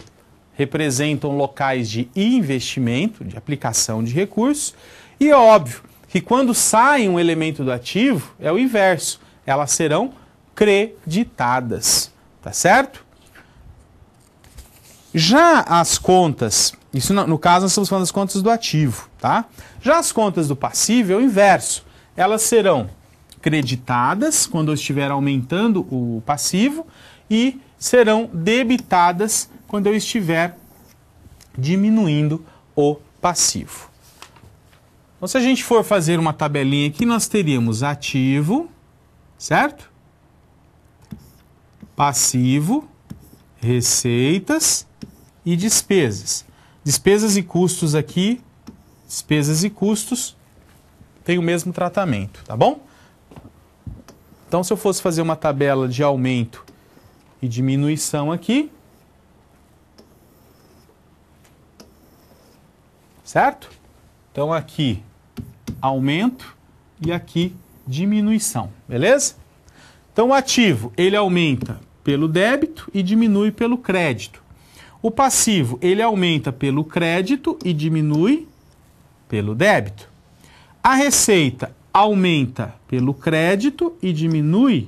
representam locais de investimento, de aplicação de recursos, e é óbvio que quando sai um elemento do ativo, é o inverso, elas serão creditadas, tá certo? Já as contas, isso no caso nós estamos falando das contas do ativo, tá? Já as contas do passivo é o inverso, elas serão creditadas quando eu estiver aumentando o passivo e serão debitadas quando eu estiver diminuindo o passivo. Então, se a gente for fazer uma tabelinha aqui, nós teríamos ativo, certo? Passivo, receitas e despesas. Despesas e custos aqui, despesas e custos têm o mesmo tratamento, tá bom? Então, se eu fosse fazer uma tabela de aumento e diminuição aqui, certo? Então, aqui aumento e aqui diminuição, beleza? Então, o ativo, ele aumenta pelo débito e diminui pelo crédito. O passivo, ele aumenta pelo crédito e diminui pelo débito. A receita aumenta pelo crédito e diminui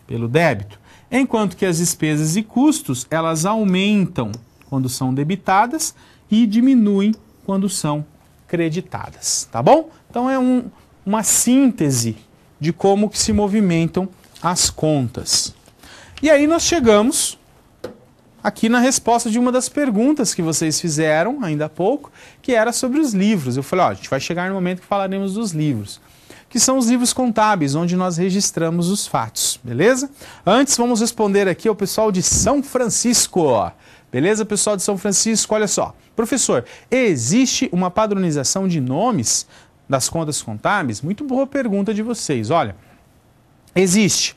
pelo débito. Enquanto que as despesas e custos, elas aumentam quando são debitadas e diminuem quando são creditadas, tá bom? Então é uma síntese de como que se movimentam as contas. E aí nós chegamos aqui na resposta de uma das perguntas que vocês fizeram ainda há pouco, que era sobre os livros. Eu falei, ó, a gente vai chegar no momento que falaremos dos livros, que são os livros contábeis, onde nós registramos os fatos, beleza? Antes, vamos responder aqui ao pessoal de São Francisco. Beleza, pessoal de São Francisco? Olha só. Professor, existe uma padronização de nomes das contas contábeis? Muito boa pergunta de vocês. Olha, existe.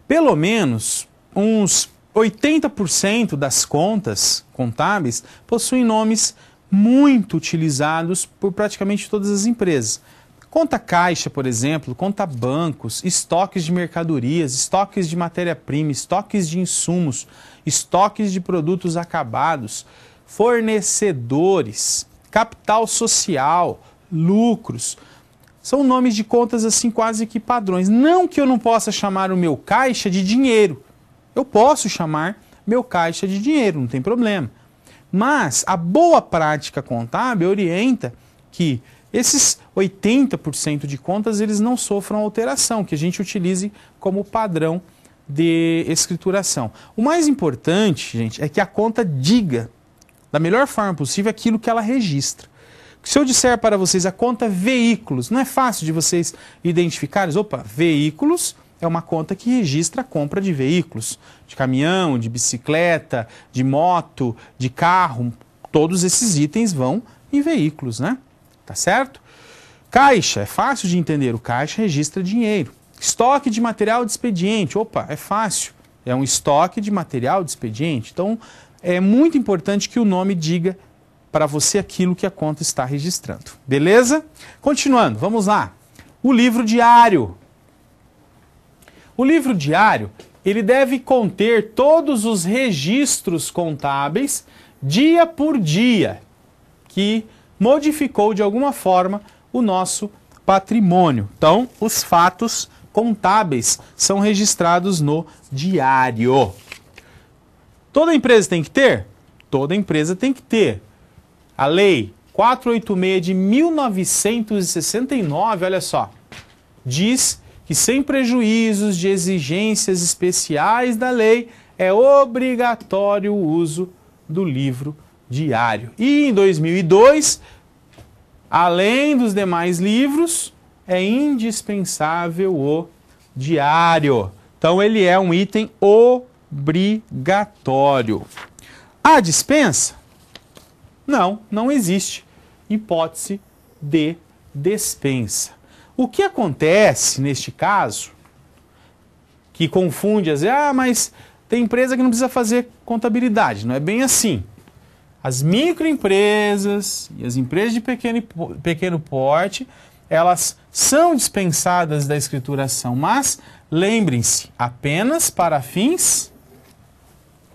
Pelo menos uns 80% das contas contábeis possuem nomes muito utilizados por praticamente todas as empresas. Conta caixa, por exemplo, conta bancos, estoques de mercadorias, estoques de matéria-prima, estoques de insumos, estoques de produtos acabados, fornecedores, capital social, lucros. São nomes de contas assim quase que padrões. Não que eu não possa chamar o meu caixa de dinheiro. Eu posso chamar meu caixa de dinheiro, não tem problema. Mas a boa prática contábil orienta que esses 80% de contas, eles não sofram alteração, que a gente utilize como padrão de escrituração. O mais importante, gente, é que a conta diga, da melhor forma possível, aquilo que ela registra. Se eu disser para vocês a conta veículos, não é fácil de vocês identificarem? Opa, veículos é uma conta que registra a compra de veículos, de caminhão, de bicicleta, de moto, de carro, todos esses itens vão em veículos, né? Tá certo? Caixa, é fácil de entender, o caixa registra dinheiro. Estoque de material de expediente, opa, é fácil, é um estoque de material de expediente. Então, é muito importante que o nome diga para você aquilo que a conta está registrando. Beleza? Continuando, vamos lá. O livro diário. O livro diário, ele deve conter todos os registros contábeis, dia por dia, que modificou de alguma forma o nosso patrimônio. Então, os fatos contábeis são registrados no diário. Toda empresa tem que ter? Toda empresa tem que ter. A Lei 486 de 1969, olha só, diz que sem prejuízos de exigências especiais da lei, é obrigatório o uso do livro diário. E em 2002, além dos demais livros, é indispensável o diário. Então ele é um item obrigatório. A dispensa? Não, não existe hipótese de dispensa. O que acontece neste caso, que confunde, às vezes, mas tem empresa que não precisa fazer contabilidade. Não é bem assim. As microempresas e as empresas de pequeno porte, elas são dispensadas da escrituração, mas lembrem-se, apenas para fins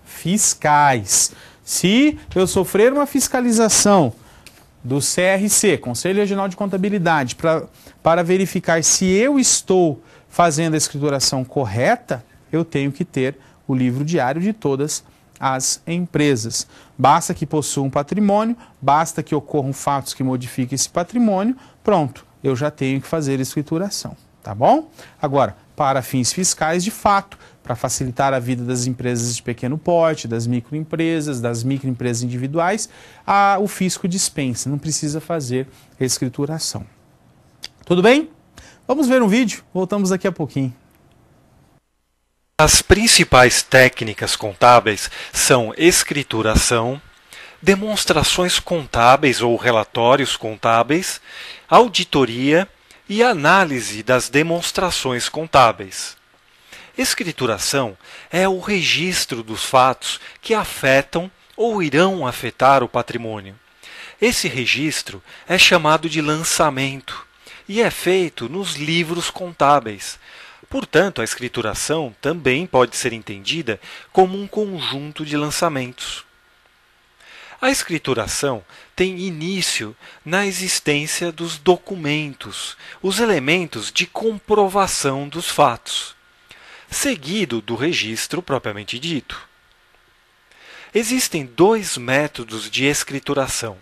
fiscais. Se eu sofrer uma fiscalização do CRC, Conselho Regional de Contabilidade, para verificar se eu estou fazendo a escrituração correta, eu tenho que ter o livro diário de todas as empresas. Basta que possua um patrimônio, basta que ocorram fatos que modifiquem esse patrimônio, pronto, eu já tenho que fazer a escrituração, tá bom? Agora, para fins fiscais, de fato, para facilitar a vida das empresas de pequeno porte, das microempresas, das microempresas individuais, o fisco dispensa, não precisa fazer a escrituração. Tudo bem? Vamos ver um vídeo, voltamos daqui a pouquinho. As principais técnicas contábeis são escrituração, demonstrações contábeis ou relatórios contábeis, auditoria e análise das demonstrações contábeis. Escrituração é o registro dos fatos que afetam ou irão afetar o patrimônio. Esse registro é chamado de lançamento e é feito nos livros contábeis. Portanto, a escrituração também pode ser entendida como um conjunto de lançamentos. A escrituração tem início na existência dos documentos, os elementos de comprovação dos fatos, seguido do registro propriamente dito. Existem dois métodos de escrituração.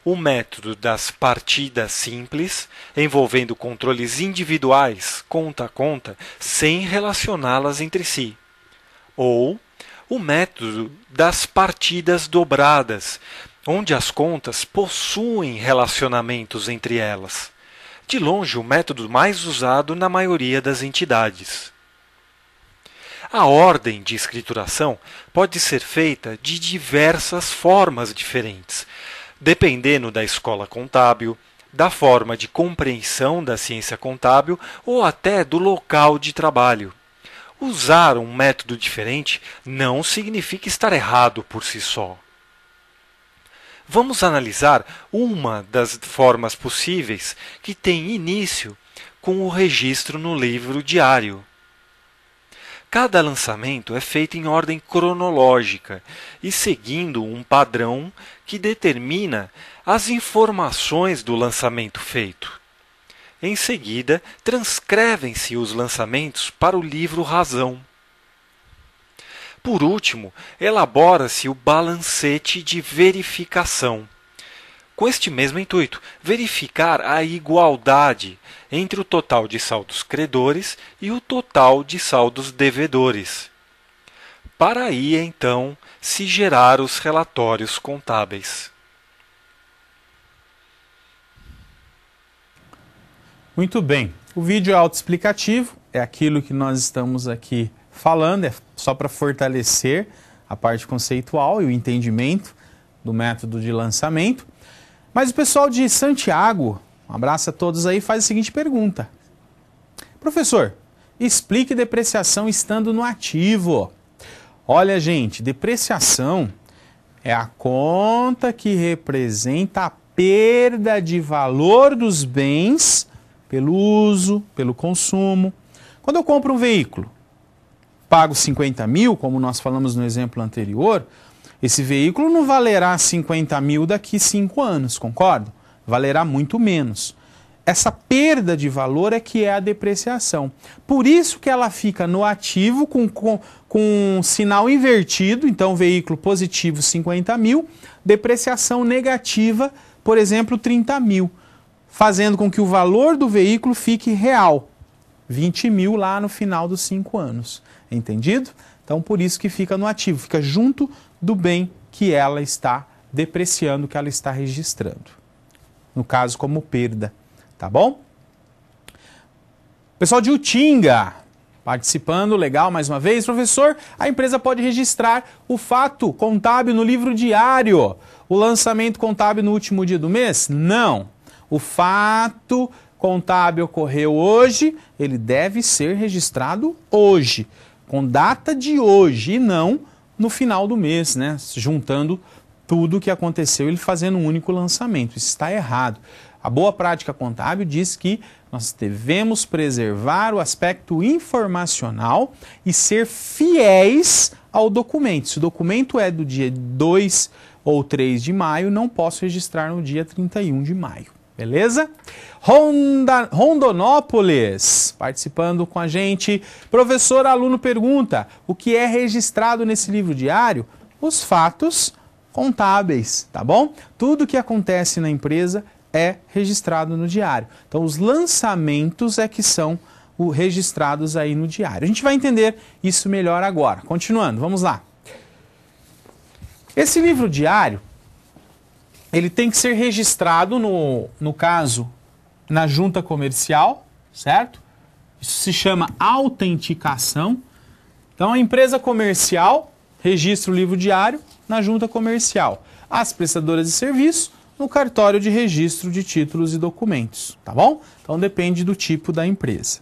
O método das partidas simples, envolvendo controles individuais, conta a conta, sem relacioná-las entre si. Ou o método das partidas dobradas, onde as contas possuem relacionamentos entre elas. De longe, o método mais usado na maioria das entidades. A ordem de escrituração pode ser feita de diversas formas diferentes, dependendo da escola contábil, da forma de compreensão da ciência contábil ou até do local de trabalho. Usar um método diferente não significa estar errado por si só. Vamos analisar uma das formas possíveis que tem início com o registro no livro diário. Cada lançamento é feito em ordem cronológica e seguindo um padrão que determina as informações do lançamento feito. Em seguida, transcrevem-se os lançamentos para o livro razão. Por último, elabora-se o balancete de verificação. Com este mesmo intuito, verificar a igualdade entre o total de saldos credores e o total de saldos devedores. Para aí, então, se gerar os relatórios contábeis. Muito bem. O vídeo é autoexplicativo, é aquilo que nós estamos aqui falando, é só para fortalecer a parte conceitual e o entendimento do método de lançamento. Mas o pessoal de Santiago, um abraço a todos aí, faz a seguinte pergunta. Professor, explique depreciação estando no ativo. Olha, gente, depreciação é a conta que representa a perda de valor dos bens pelo uso, pelo consumo. Quando eu compro um veículo, pago 50 mil, como nós falamos no exemplo anterior, Esse veículo não valerá 50 mil daqui 5 anos, concordo? Valerá muito menos. Essa perda de valor é que é a depreciação. Por isso que ela fica no ativo com um sinal invertido, então veículo positivo 50 mil, depreciação negativa, por exemplo, 30 mil, fazendo com que o valor do veículo fique real, 20 mil lá no final dos 5 anos. Entendido? Então, por isso que fica no ativo, fica junto do bem que ela está depreciando, que ela está registrando. No caso, como perda. Tá bom? Pessoal de Utinga, participando, legal, mais uma vez. Professor, a empresa pode registrar o fato contábil no livro diário, o lançamento contábil no último dia do mês? Não. O fato contábil ocorreu hoje, ele deve ser registrado hoje, com data de hoje, e não no final do mês, né? Juntando tudo o que aconteceu, ele fazendo um único lançamento. Isso está errado. A boa prática contábil diz que nós devemos preservar o aspecto informacional e ser fiéis ao documento. Se o documento é do dia 2 ou 3 de maio, não posso registrar no dia 31 de maio. Beleza? Rondonópolis, participando com a gente. Professor, aluno pergunta, o que é registrado nesse livro diário? Os fatos contábeis, tá bom? Tudo que acontece na empresa é registrado no diário. Então, os lançamentos é que são registrados aí no diário. A gente vai entender isso melhor agora. Continuando, vamos lá. Esse livro diário, ele tem que ser registrado, no caso, na junta comercial, certo? Isso se chama autenticação. Então, a empresa comercial registra o livro diário na junta comercial. As prestadoras de serviço no cartório de registro de títulos e documentos, tá bom? Então depende do tipo da empresa.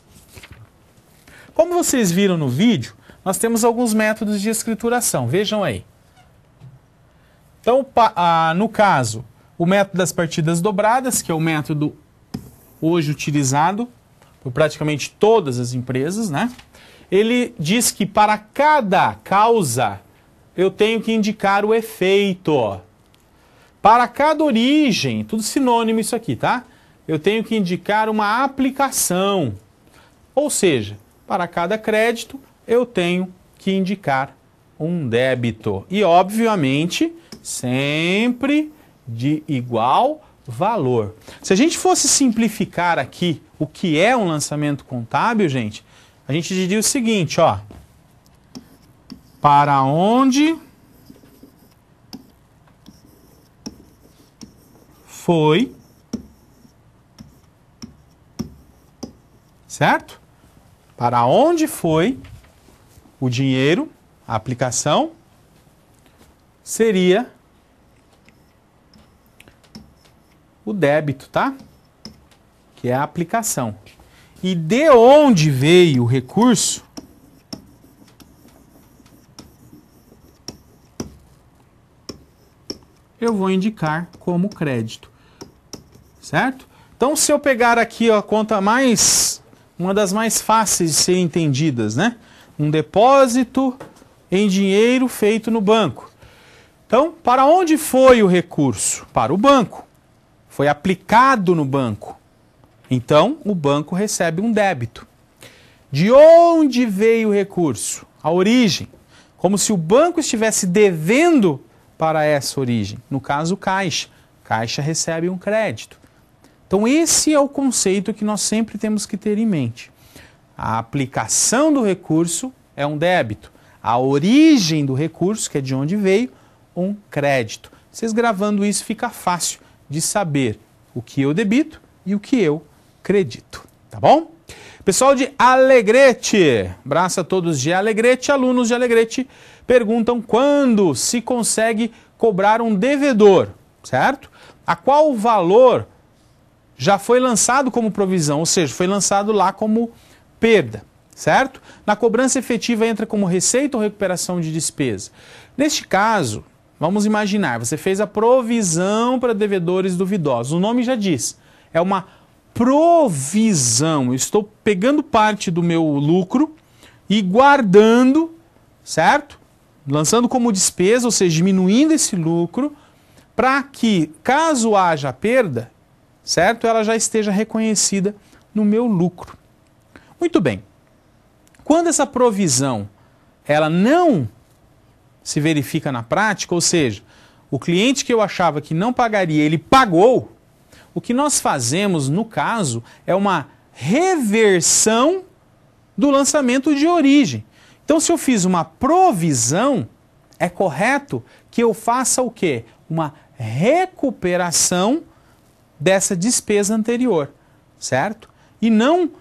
Como vocês viram no vídeo, nós temos alguns métodos de escrituração, vejam aí. Então, no caso, o método das partidas dobradas, que é o método hoje utilizado por praticamente todas as empresas, né? Ele diz que para cada causa eu tenho que indicar o efeito. Para cada origem, tudo sinônimo isso aqui, tá? Eu tenho que indicar uma aplicação. Ou seja, para cada crédito, eu tenho que indicar um débito. E, obviamente, sempre de igual valor. Se a gente fosse simplificar aqui o que é um lançamento contábil, gente, a gente diria o seguinte, ó. Para onde foi, certo? Para onde foi o dinheiro, a aplicação, seria o débito, tá? Que é a aplicação. E de onde veio o recurso, eu vou indicar como crédito, certo? Então, se eu pegar aqui ó, a conta uma das mais fáceis de ser entendidas, né? Um depósito em dinheiro feito no banco. Então, para onde foi o recurso? Para o banco. Foi aplicado no banco. Então, o banco recebe um débito. De onde veio o recurso? A origem. Como se o banco estivesse devendo para essa origem. No caso, Caixa. Caixa recebe um crédito. Então, esse é o conceito que nós sempre temos que ter em mente. A aplicação do recurso é um débito. A origem do recurso, que é de onde veio, um crédito. Vocês gravando isso fica fácil de saber o que eu debito e o que eu credito. Tá bom? Pessoal de Alegrete, abraço a todos de Alegrete, alunos de Alegrete, perguntam quando se consegue cobrar um devedor, certo? A qual valor já foi lançado como provisão, ou seja, foi lançado lá como perda, certo? Na cobrança efetiva entra como receita ou recuperação de despesa. Neste caso, vamos imaginar, você fez a provisão para devedores duvidosos, o nome já diz, é uma provisão, eu estou pegando parte do meu lucro e guardando, certo? lançando como despesa, ou seja, diminuindo esse lucro, para que, caso haja perda, certo? Ela já esteja reconhecida no meu lucro. Muito bem. Quando essa provisão ela não se verifica na prática, ou seja, o cliente que eu achava que não pagaria, ele pagou, o que nós fazemos, no caso, é uma reversão do lançamento de origem. Então, se eu fiz uma provisão, é correto que eu faça o quê? Uma recuperação dessa despesa anterior, certo? E não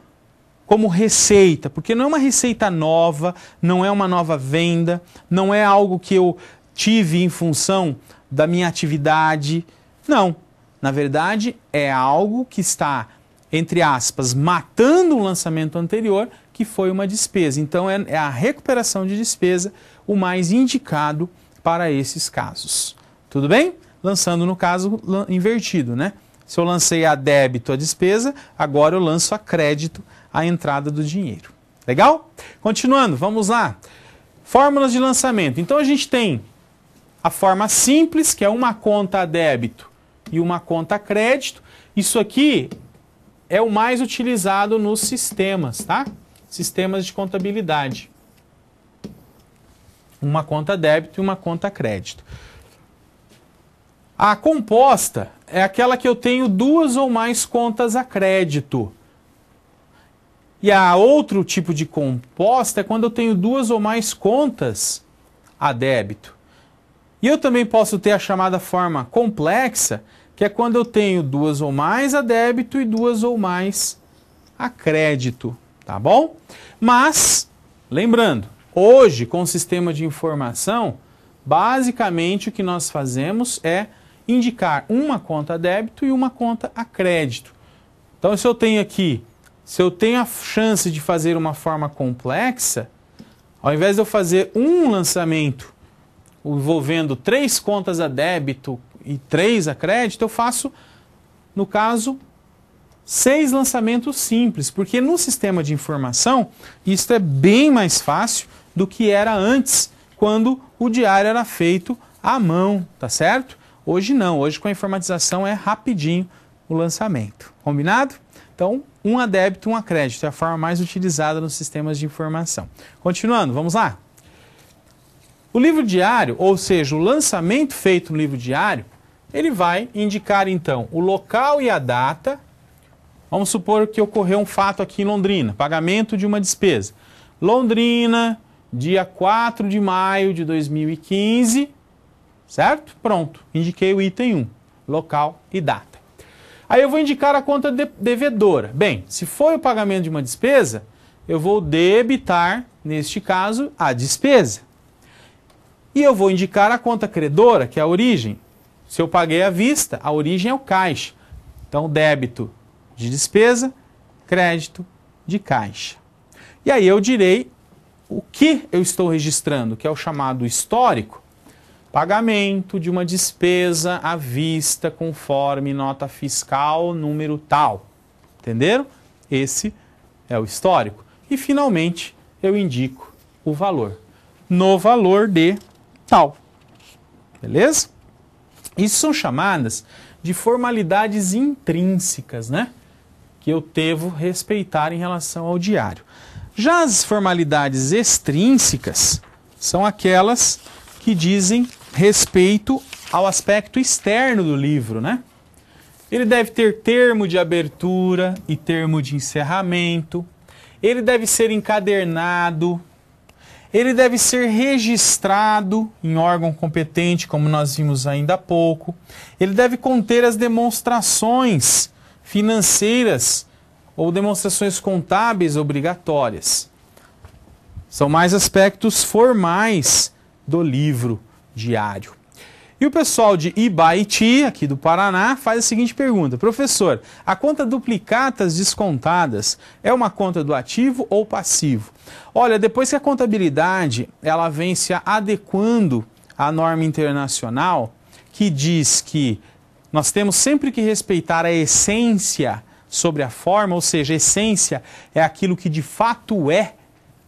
como receita, porque não é uma receita nova, não é uma nova venda, não é algo que eu tive em função da minha atividade. Não, na verdade é algo que está, entre aspas, matando o lançamento anterior, que foi uma despesa. Então é a recuperação de despesa o mais indicado para esses casos. Tudo bem? Lançando no caso invertido, né? Se eu lancei a débito a despesa, agora eu lanço a crédito a entrada do dinheiro. Legal? Continuando, vamos lá. Fórmulas de lançamento. Então a gente tem a forma simples, que é uma conta a débito e uma conta a crédito. Isso aqui é o mais utilizado nos sistemas, tá? Sistemas de contabilidade. Uma conta a débito e uma conta a crédito. A composta é aquela que eu tenho duas ou mais contas a crédito. E a outro tipo de composta é quando eu tenho duas ou mais contas a débito. E eu também posso ter a chamada forma complexa, que é quando eu tenho duas ou mais a débito e duas ou mais a crédito, tá bom? Mas, lembrando, hoje com o sistema de informação, basicamente o que nós fazemos é indicar uma conta a débito e uma conta a crédito. Então, se eu tenho a chance de fazer uma forma complexa, ao invés de eu fazer um lançamento envolvendo 3 contas a débito e 3 a crédito, eu faço, no caso, 6 lançamentos simples, porque no sistema de informação isso é bem mais fácil do que era antes, quando o diário era feito à mão, tá certo? Hoje não, hoje com a informatização é rapidinho o lançamento. Combinado? Então, um a débito, um a crédito, é a forma mais utilizada nos sistemas de informação. Continuando, vamos lá? O livro diário, ou seja, o lançamento feito no livro diário, ele vai indicar então o local e a data. Vamos supor que ocorreu um fato aqui em Londrina, pagamento de uma despesa. Londrina, dia 4 de maio de 2015, certo? Pronto, indiquei o item 1, local e data. Aí eu vou indicar a conta devedora. Bem, se foi o pagamento de uma despesa, eu vou debitar, neste caso, a despesa. E eu vou indicar a conta credora, que é a origem. Se eu paguei à vista, a origem é o caixa. Então, débito de despesa, crédito de caixa. E aí eu direi o que eu estou registrando, que é o chamado histórico. Pagamento de uma despesa à vista conforme nota fiscal número tal. Entenderam? Esse é o histórico. E finalmente eu indico o valor. No valor de tal. Beleza? Isso são chamadas de formalidades intrínsecas, né? Que eu devo respeitar em relação ao diário. Já as formalidades extrínsecas são aquelas que dizem respeito ao aspecto externo do livro, né? Ele deve ter termo de abertura e termo de encerramento. Ele deve ser encadernado. Ele deve ser registrado em órgão competente, como nós vimos ainda há pouco. Ele deve conter as demonstrações financeiras ou demonstrações contábeis obrigatórias. São mais aspectos formais do livro diário. E o pessoal de Ibaiti, aqui do Paraná, faz a seguinte pergunta: professor, a conta duplicatas descontadas é uma conta do ativo ou passivo? Olha, depois que a contabilidade ela vem se adequando à norma internacional, que diz que nós temos sempre que respeitar a essência sobre a forma, ou seja, a essência é aquilo que de fato é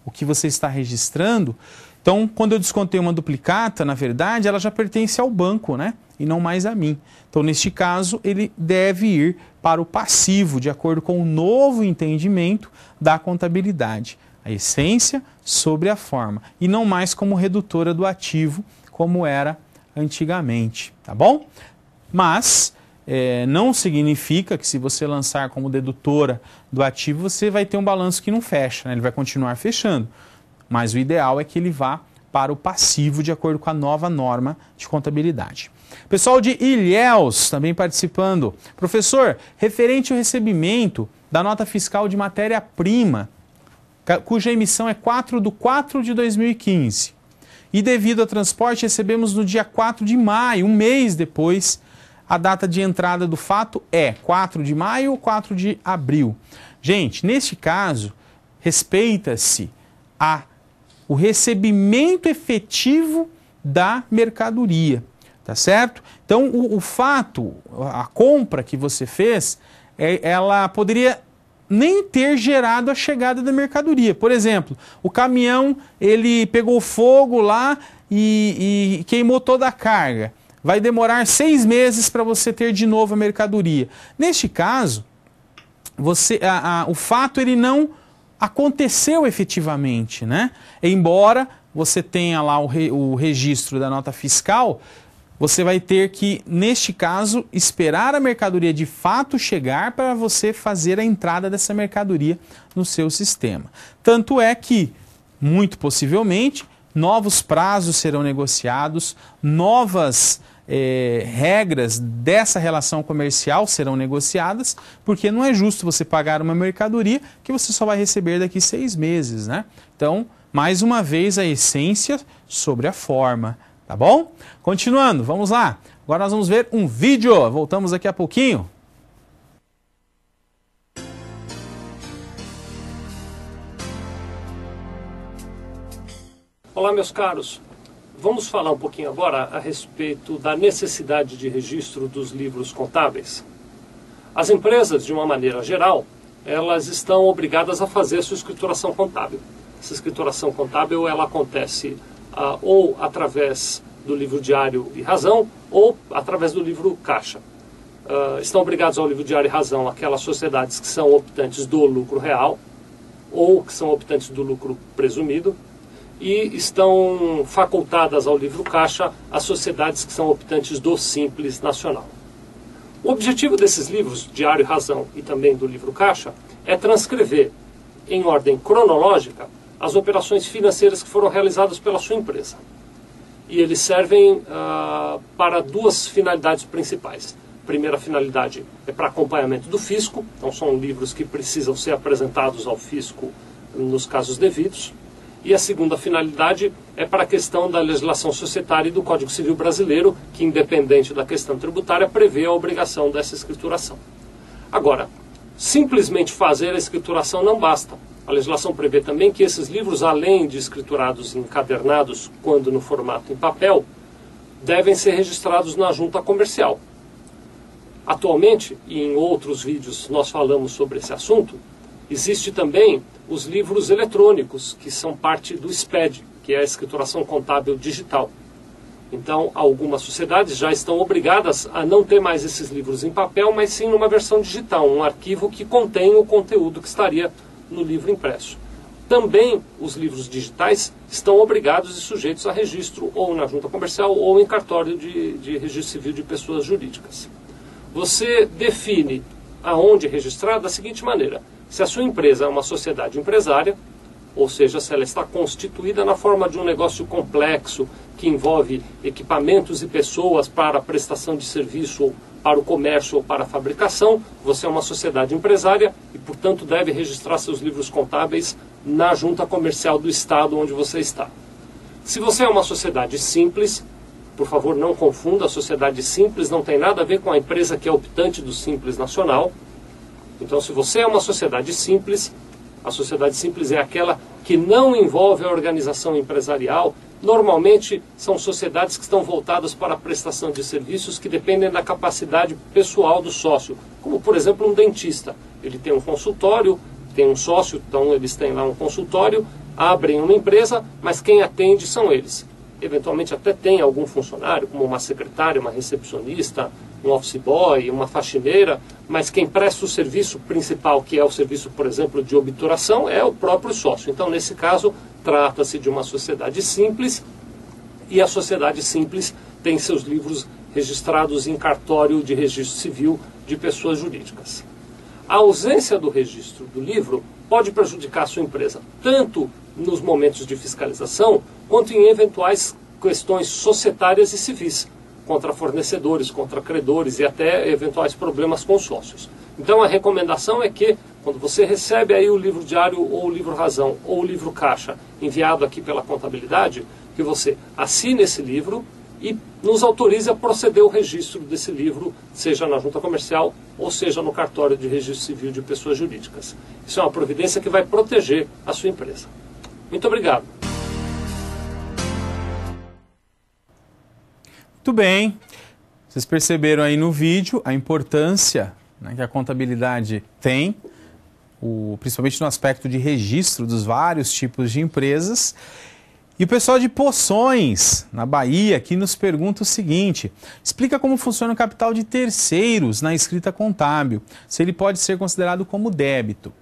o que você está registrando. Então, quando eu descontei uma duplicata, na verdade, ela já pertence ao banco, né? E não mais a mim. Então, neste caso, ele deve ir para o passivo, de acordo com o novo entendimento da contabilidade. A essência sobre a forma. E não mais como redutora do ativo, como era antigamente, tá bom? Mas não significa que se você lançar como dedutora do ativo, você vai ter um balanço que não fecha, né? Ele vai continuar fechando. Mas o ideal é que ele vá para o passivo, de acordo com a nova norma de contabilidade. Pessoal de Ilhéus também participando. Professor, referente ao recebimento da nota fiscal de matéria-prima, cuja emissão é 4/4/2015. E devido ao transporte, recebemos no dia 4 de maio, um mês depois. A data de entrada do fato é 4 de maio ou 4 de abril. Gente, neste caso, respeita-se o recebimento efetivo da mercadoria, tá certo? Então, o fato, a compra que você fez, ela poderia nem ter gerado a chegada da mercadoria. Por exemplo, o caminhão, ele pegou fogo lá e queimou toda a carga. Vai demorar 6 meses para você ter de novo a mercadoria. Neste caso, o fato ele não aconteceu efetivamente, né? Embora você tenha lá o registro da nota fiscal, você vai ter que, neste caso, esperar a mercadoria de fato chegar para você fazer a entrada dessa mercadoria no seu sistema. Tanto é que, muito possivelmente, novos prazos serão negociados, novas regras dessa relação comercial serão negociadas, porque não é justo você pagar uma mercadoria que você só vai receber daqui 6 meses, né? Então, mais uma vez, a essência sobre a forma, tá bom? Continuando, vamos lá. Agora nós vamos ver um vídeo. Voltamos daqui a pouquinho. Olá, meus caros. Vamos falar um pouquinho agora a respeito da necessidade de registro dos livros contábeis. As empresas, de uma maneira geral, elas estão obrigadas a fazer a sua escrituração contábil. Essa escrituração contábil ela acontece ou através do livro diário e razão ou através do livro caixa. Estão obrigados ao livro diário e razão aquelas sociedades que são optantes do lucro real ou que são optantes do lucro presumido, e estão facultadas ao livro caixa as sociedades que são optantes do Simples Nacional. O objetivo desses livros, Diário e Razão e também do livro caixa, é transcrever em ordem cronológica as operações financeiras que foram realizadas pela sua empresa. E eles servem para 2 finalidades principais. A primeira finalidade é para acompanhamento do fisco, então são livros que precisam ser apresentados ao fisco nos casos devidos. E a segunda finalidade é para a questão da legislação societária e do Código Civil Brasileiro, que, independente da questão tributária, prevê a obrigação dessa escrituração. Agora, simplesmente fazer a escrituração não basta. A legislação prevê também que esses livros, além de escriturados e encadernados, quando no formato em papel, devem ser registrados na junta comercial. Atualmente, e em outros vídeos nós falamos sobre esse assunto, existe também os livros eletrônicos, que são parte do SPED, que é a escrituração contábil digital. Então, algumas sociedades já estão obrigadas a não ter mais esses livros em papel, mas sim numa versão digital, um arquivo que contém o conteúdo que estaria no livro impresso. Também os livros digitais estão obrigados e sujeitos a registro ou na junta comercial ou em cartório de registro civil de pessoas jurídicas. Você define aonde registrar da seguinte maneira: se a sua empresa é uma sociedade empresária, ou seja, se ela está constituída na forma de um negócio complexo que envolve equipamentos e pessoas para a prestação de serviço, ou para o comércio ou para a fabricação, você é uma sociedade empresária e, portanto, deve registrar seus livros contábeis na junta comercial do estado onde você está. Se você é uma sociedade simples, por favor, não confunda, a sociedade simples não tem nada a ver com a empresa que é optante do Simples Nacional. Então, se você é uma sociedade simples, a sociedade simples é aquela que não envolve a organização empresarial. Normalmente, são sociedades que estão voltadas para a prestação de serviços que dependem da capacidade pessoal do sócio. Como, por exemplo, um dentista. Ele tem um consultório, tem um sócio, então eles têm lá um consultório, abrem uma empresa, mas quem atende são eles. Eventualmente até tem algum funcionário, como uma secretária, uma recepcionista, um office boy, uma faxineira, mas quem presta o serviço principal, que é o serviço, por exemplo, de obturação, é o próprio sócio. Então, nesse caso, trata-se de uma sociedade simples, e a sociedade simples tem seus livros registrados em cartório de registro civil de pessoas jurídicas. A ausência do registro do livro pode prejudicar a sua empresa, tanto nos momentos de fiscalização, quanto em eventuais questões societárias e civis, contra fornecedores, contra credores e até eventuais problemas com sócios. Então a recomendação é que, quando você recebe aí o livro diário, ou o livro razão, ou o livro caixa, enviado aqui pela contabilidade, que você assine esse livro e nos autorize a proceder ao registro desse livro, seja na junta comercial ou seja no cartório de registro civil de pessoas jurídicas. Isso é uma providência que vai proteger a sua empresa. Muito obrigado. Muito bem. Vocês perceberam aí no vídeo a importância, né, que a contabilidade tem, principalmente no aspecto de registro dos vários tipos de empresas. E o pessoal de Poções, na Bahia, aqui nos pergunta o seguinte: explica como funciona o capital de terceiros na escrita contábil, se ele pode ser considerado como débito.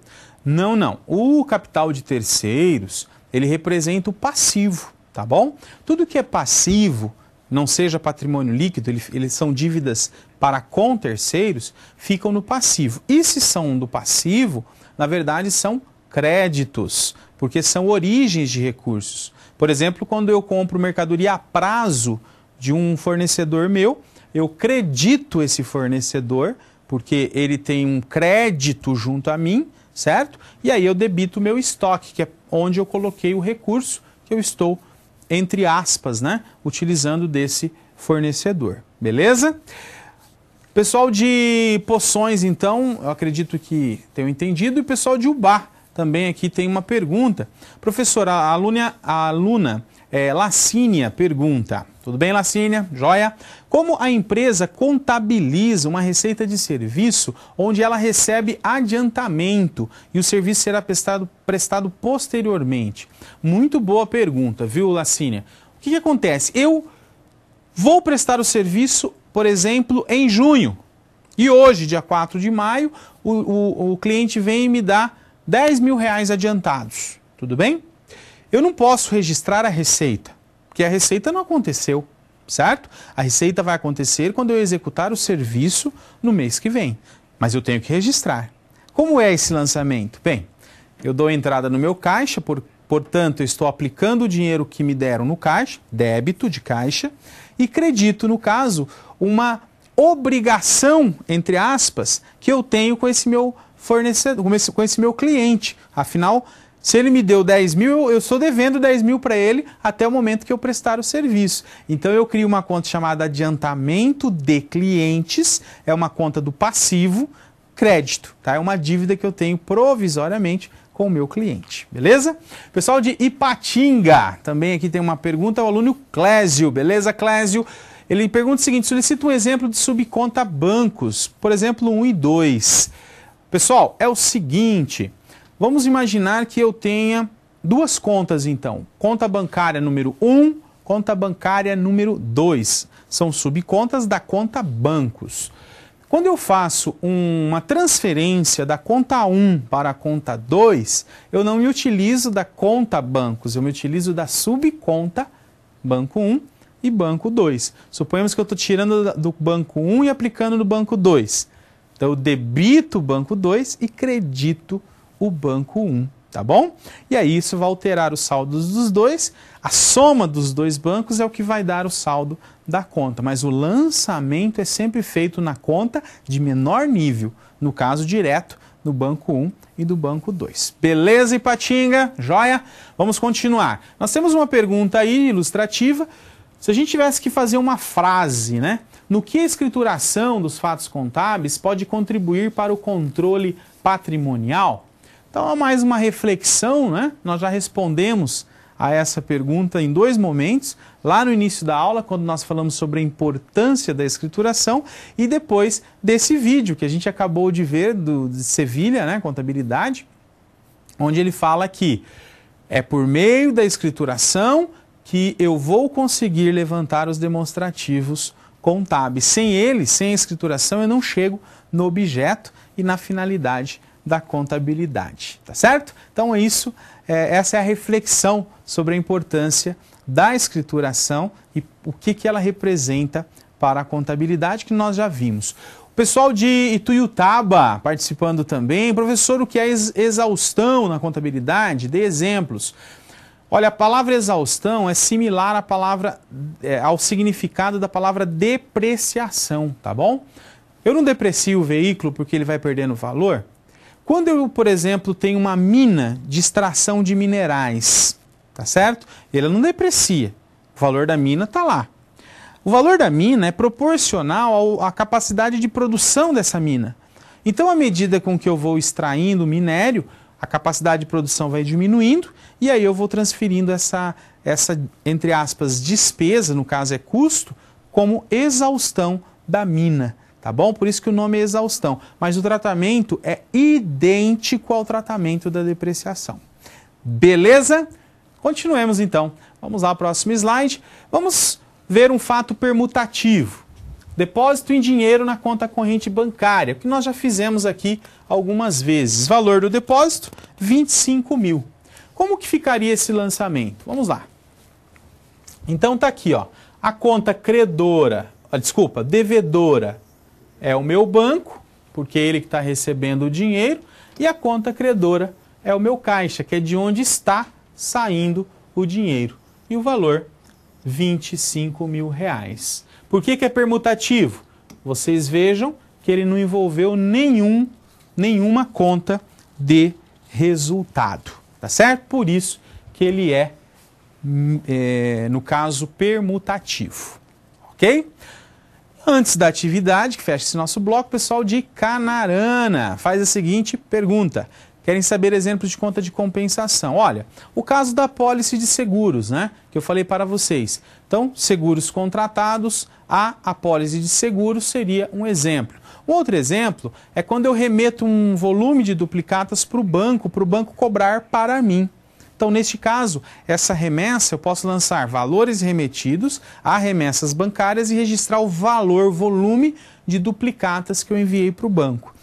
Não. O capital de terceiros, ele representa o passivo, tá bom? Tudo que é passivo, não seja patrimônio líquido, eles são dívidas para com terceiros, ficam no passivo. E se são do passivo, na verdade são créditos, porque são origens de recursos. Por exemplo, quando eu compro mercadoria a prazo de um fornecedor meu, eu credito esse fornecedor, porque ele tem um crédito junto a mim, certo? E aí eu debito o meu estoque, que é onde eu coloquei o recurso que eu estou, entre aspas, né, utilizando desse fornecedor. Beleza? Pessoal de Poções, então, eu acredito que tenham entendido. E o pessoal de Ubá também aqui tem uma pergunta. Professora, a aluna Lacínia pergunta: tudo bem, Lacínia? Joia? Como a empresa contabiliza uma receita de serviço onde ela recebe adiantamento e o serviço será prestado posteriormente? Muito boa pergunta, viu, Lacínia? O que acontece? Eu vou prestar o serviço, por exemplo, em junho. E hoje, dia 4 de maio, o cliente vem e me dá R$10.000 adiantados. Tudo bem? Eu não posso registrar a receita, porque a receita não aconteceu, certo? A receita vai acontecer quando eu executar o serviço no mês que vem, mas eu tenho que registrar. Como é esse lançamento? Bem, eu dou entrada no meu caixa, portanto, eu estou aplicando o dinheiro que me deram no caixa, débito de caixa, e credito, no caso, uma obrigação, entre aspas, que eu tenho com esse meu fornecedor, com esse meu cliente. Afinal, se ele me deu 10 mil, eu estou devendo 10 mil para ele até o momento que eu prestar o serviço. Então eu crio uma conta chamada adiantamento de clientes, é uma conta do passivo, crédito, tá? É uma dívida que eu tenho provisoriamente com o meu cliente, beleza? Pessoal de Ipatinga, também aqui tem uma pergunta, o aluno Clésio, beleza, Clésio? Ele pergunta o seguinte: solicita um exemplo de subconta bancos, por exemplo, 1 e 2. Pessoal, é o seguinte, vamos imaginar que eu tenha duas contas então, conta bancária número 1, conta bancária número 2, são subcontas da conta bancos. Quando eu faço uma transferência da conta 1 para a conta 2, eu não me utilizo da conta bancos, eu me utilizo da subconta banco 1 e banco 2. Suponhamos que eu estou tirando do banco 1 e aplicando no banco 2. Então eu debito o banco 2 e credito o banco 1, tá bom? E aí isso vai alterar os saldos dos dois, a soma dos dois bancos é o que vai dar o saldo da conta, mas o lançamento é sempre feito na conta de menor nível, no caso direto no banco 1 e do banco 2. Beleza, Ipatinga? Joia? Vamos continuar. Nós temos uma pergunta aí ilustrativa. Se a gente tivesse que fazer uma frase, né? No que a escrituração dos fatos contábeis pode contribuir para o controle patrimonial? Então, é mais uma reflexão, né? Nós já respondemos a essa pergunta em 2 momentos, lá no início da aula, quando nós falamos sobre a importância da escrituração, e depois desse vídeo que a gente acabou de ver, de Sevilha, né? Contabilidade, onde ele fala que É por meio da escrituração que eu vou conseguir levantar os demonstrativos contábeis. Sem ele, sem a escrituração, eu não chego no objeto e na finalidade da contabilidade, tá certo? Então é isso, essa é a reflexão sobre a importância da escrituração e o que ela representa para a contabilidade, que nós já vimos. O pessoal de Ituiutaba participando também. Professor, o que é exaustão na contabilidade? Dê exemplos. Olha, a palavra exaustão é similar à palavra, ao significado da palavra depreciação, tá bom? Eu não deprecio o veículo porque ele vai perdendo valor. Quando eu, por exemplo, tenho uma mina de extração de minerais, tá certo? Ele não deprecia. O valor da mina está lá. O valor da mina é proporcional à capacidade de produção dessa mina. Então, à medida com que eu vou extraindo o minério, a capacidade de produção vai diminuindo e aí eu vou transferindo essa, entre aspas, despesa, no caso é custo, como exaustão da mina, tá bom? Por isso que o nome é exaustão. Mas o tratamento é idêntico ao tratamento da depreciação. Beleza? Continuemos então. Vamos lá ao próximo slide. Vamos ver um fato permutativo. Depósito em dinheiro na conta corrente bancária, que nós já fizemos aqui algumas vezes. Valor do depósito, 25 mil. Como que ficaria esse lançamento? Vamos lá. Então tá aqui, ó. A conta devedora é o meu banco, porque é ele que está recebendo o dinheiro, e a conta credora é o meu caixa, que é de onde está saindo o dinheiro. E o valor, 25 mil reais. Por que é permutativo? Vocês vejam que ele não envolveu nenhuma conta de resultado, tá certo? Por isso que ele é, no caso, permutativo, ok? Antes da atividade, que fecha esse nosso bloco, o pessoal de Canarana faz a seguinte pergunta. Querem saber exemplos de conta de compensação. Olha, o caso da apólice de seguros, né? Que eu falei para vocês. Então, seguros contratados, a apólice de seguros seria um exemplo. Um outro exemplo é quando eu remeto um volume de duplicatas para o banco cobrar para mim. Então, neste caso, essa remessa eu posso lançar valores remetidos a remessas bancárias e registrar o volume de duplicatas que eu enviei para o banco.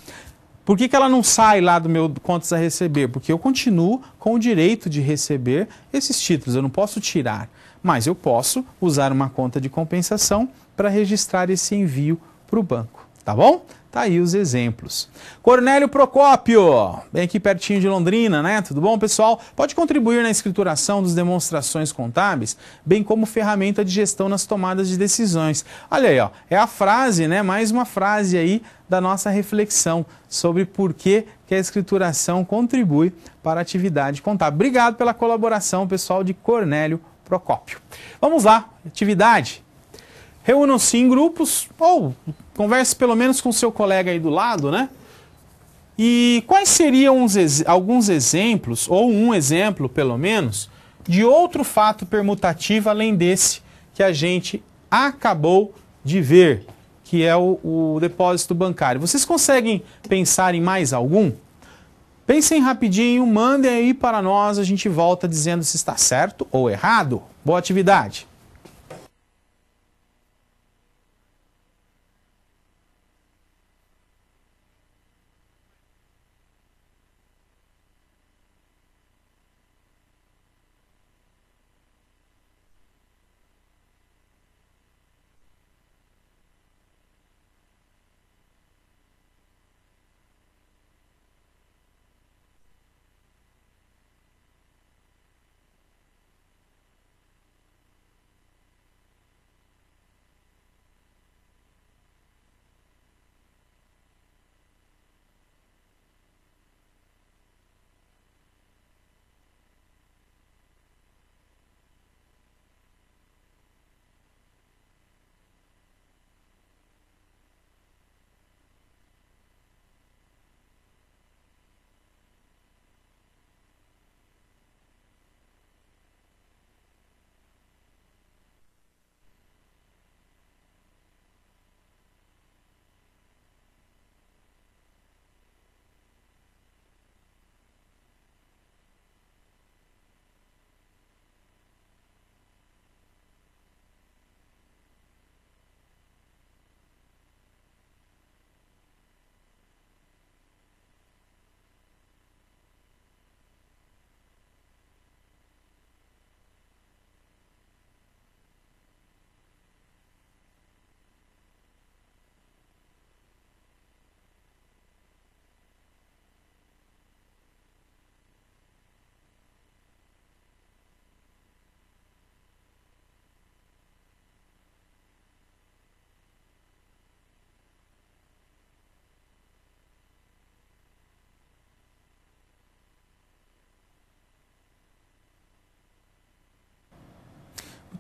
Por que ela não sai lá do meu contas a receber? Porque eu continuo com o direito de receber esses títulos, eu não posso tirar. Mas eu posso usar uma conta de compensação para registrar esse envio para o banco, tá bom? Tá aí os exemplos. Cornélio Procópio, bem aqui pertinho de Londrina, né? Tudo bom, pessoal? Pode contribuir na escrituração das demonstrações contábeis, bem como ferramenta de gestão nas tomadas de decisões. Olha aí, ó, é a frase, né? Mais uma frase aí da nossa reflexão sobre por que a escrituração contribui para a atividade contábil. Obrigado pela colaboração, pessoal de Cornélio Procópio. Vamos lá, atividade. Reúnam-se em grupos ou converse pelo menos com o seu colega aí do lado, né? E quais seriam alguns exemplos, ou um exemplo pelo menos, de outro fato permutativo além desse que a gente acabou de ver, que é o depósito bancário. Vocês conseguem pensar em mais algum? Pensem rapidinho, mandem aí para nós, a gente volta dizendo se está certo ou errado. Boa atividade!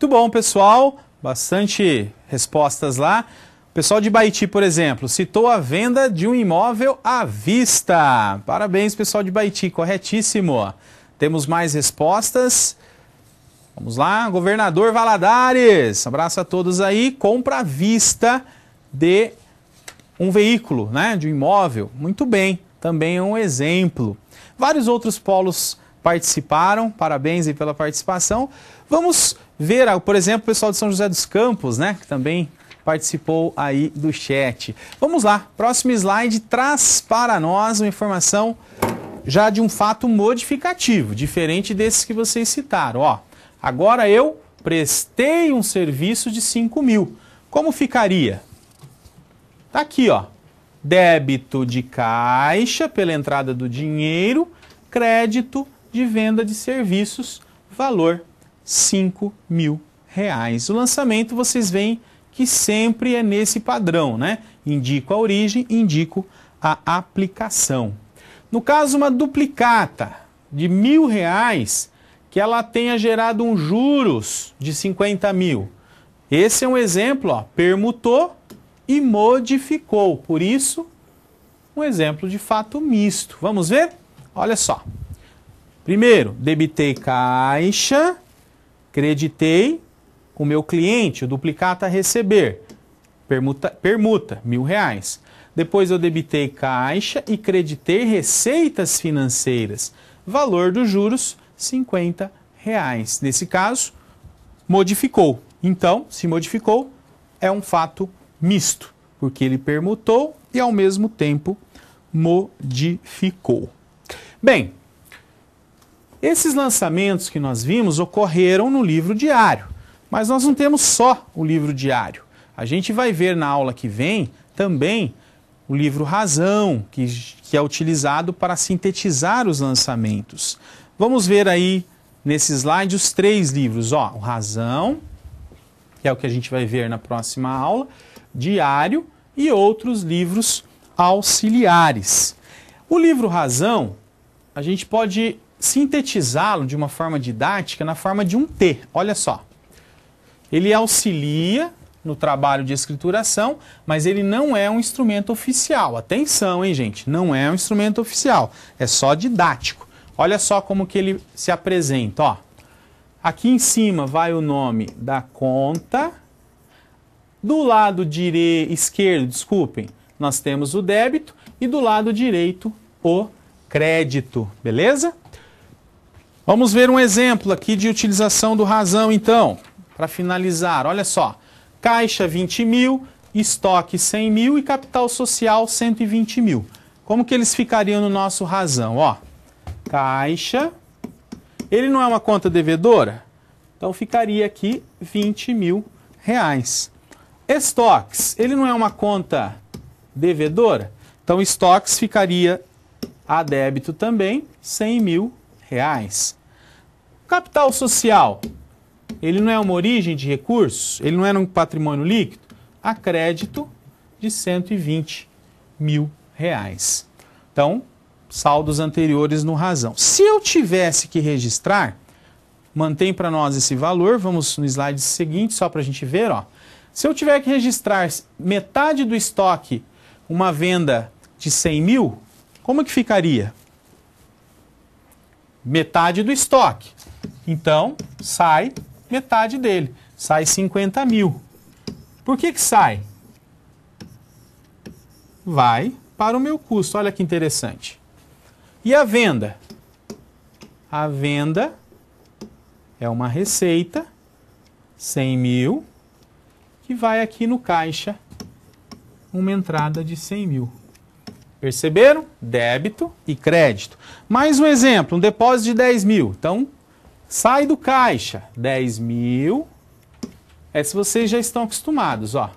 Muito bom, pessoal. Bastante respostas lá. O pessoal de Baiti, por exemplo, citou a venda de um imóvel à vista. Parabéns, pessoal de Baiti, corretíssimo. Temos mais respostas. Vamos lá, Governador Valadares. Abraço a todos aí. Compra à vista de um veículo, né, de um imóvel. Muito bem, também é um exemplo. Vários outros polos participaram, parabéns aí pela participação. Vamos ver, por exemplo, o pessoal de São José dos Campos, né, que também participou aí do chat. Vamos lá, próximo slide traz para nós uma informação já de um fato modificativo, diferente desses que vocês citaram. Ó, agora eu prestei um serviço de 5 mil. Como ficaria? Tá aqui, ó, débito de caixa pela entrada do dinheiro, crédito de venda de serviços, valor 5 mil reais. O lançamento vocês veem que sempre é nesse padrão, né? Indico a origem, indico a aplicação. No caso, uma duplicata de R$1.000 que ela tenha gerado um juros de 50 mil. Esse é um exemplo, ó, permutou e modificou. Por isso, um exemplo de fato misto. Vamos ver? Olha só. Primeiro, debitei caixa, creditei o meu cliente, o duplicata a receber. Permuta R$1.000. Depois eu debitei caixa e creditei receitas financeiras. Valor dos juros, R$50. Nesse caso, modificou. Então, se modificou, é um fato misto, porque ele permutou e ao mesmo tempo modificou. Bem, esses lançamentos que nós vimos ocorreram no livro diário, mas nós não temos só o livro diário. A gente vai ver na aula que vem também o livro Razão, que é utilizado para sintetizar os lançamentos. Vamos ver aí nesse slide os 3 livros. Ó, o Razão, que é o que a gente vai ver na próxima aula, Diário e outros livros auxiliares. O livro Razão, a gente pode sintetizá-lo de uma forma didática na forma de um T. Olha só. Ele auxilia no trabalho de escrituração, mas ele não é um instrumento oficial. Atenção, hein, gente? Não é um instrumento oficial. É só didático. Olha só como que ele se apresenta, ó. Aqui em cima vai o nome da conta. Do lado esquerdo, desculpem, nós temos o débito e do lado direito o crédito, beleza? Vamos ver um exemplo aqui de utilização do Razão, então, para finalizar. Olha só, caixa 20 mil, estoque 100 mil e capital social 120 mil. Como que eles ficariam no nosso Razão? Ó, caixa, ele não é uma conta devedora? Então ficaria aqui 20 mil reais. Estoques, ele não é uma conta devedora? Então estoques ficaria a débito também, 100 mil reais. Capital social, ele não é uma origem de recursos? Ele não é um patrimônio líquido? A crédito de 120 mil reais. Então, saldos anteriores no Razão. Se eu tivesse que registrar, mantém para nós esse valor, vamos no slide seguinte, só para a gente ver, ó. Se eu tiver que registrar metade do estoque, uma venda de 100 mil, como que ficaria? Metade do estoque. Então, sai metade dele. Sai 50 mil. Por que sai? Vai para o meu custo. Olha que interessante. E a venda? A venda é uma receita, 100 mil, que vai aqui no caixa, uma entrada de 100 mil. Perceberam? Débito e crédito. Mais um exemplo, um depósito de 10 mil. Então, sai do caixa, 10 mil. Se vocês já estão acostumados, ó.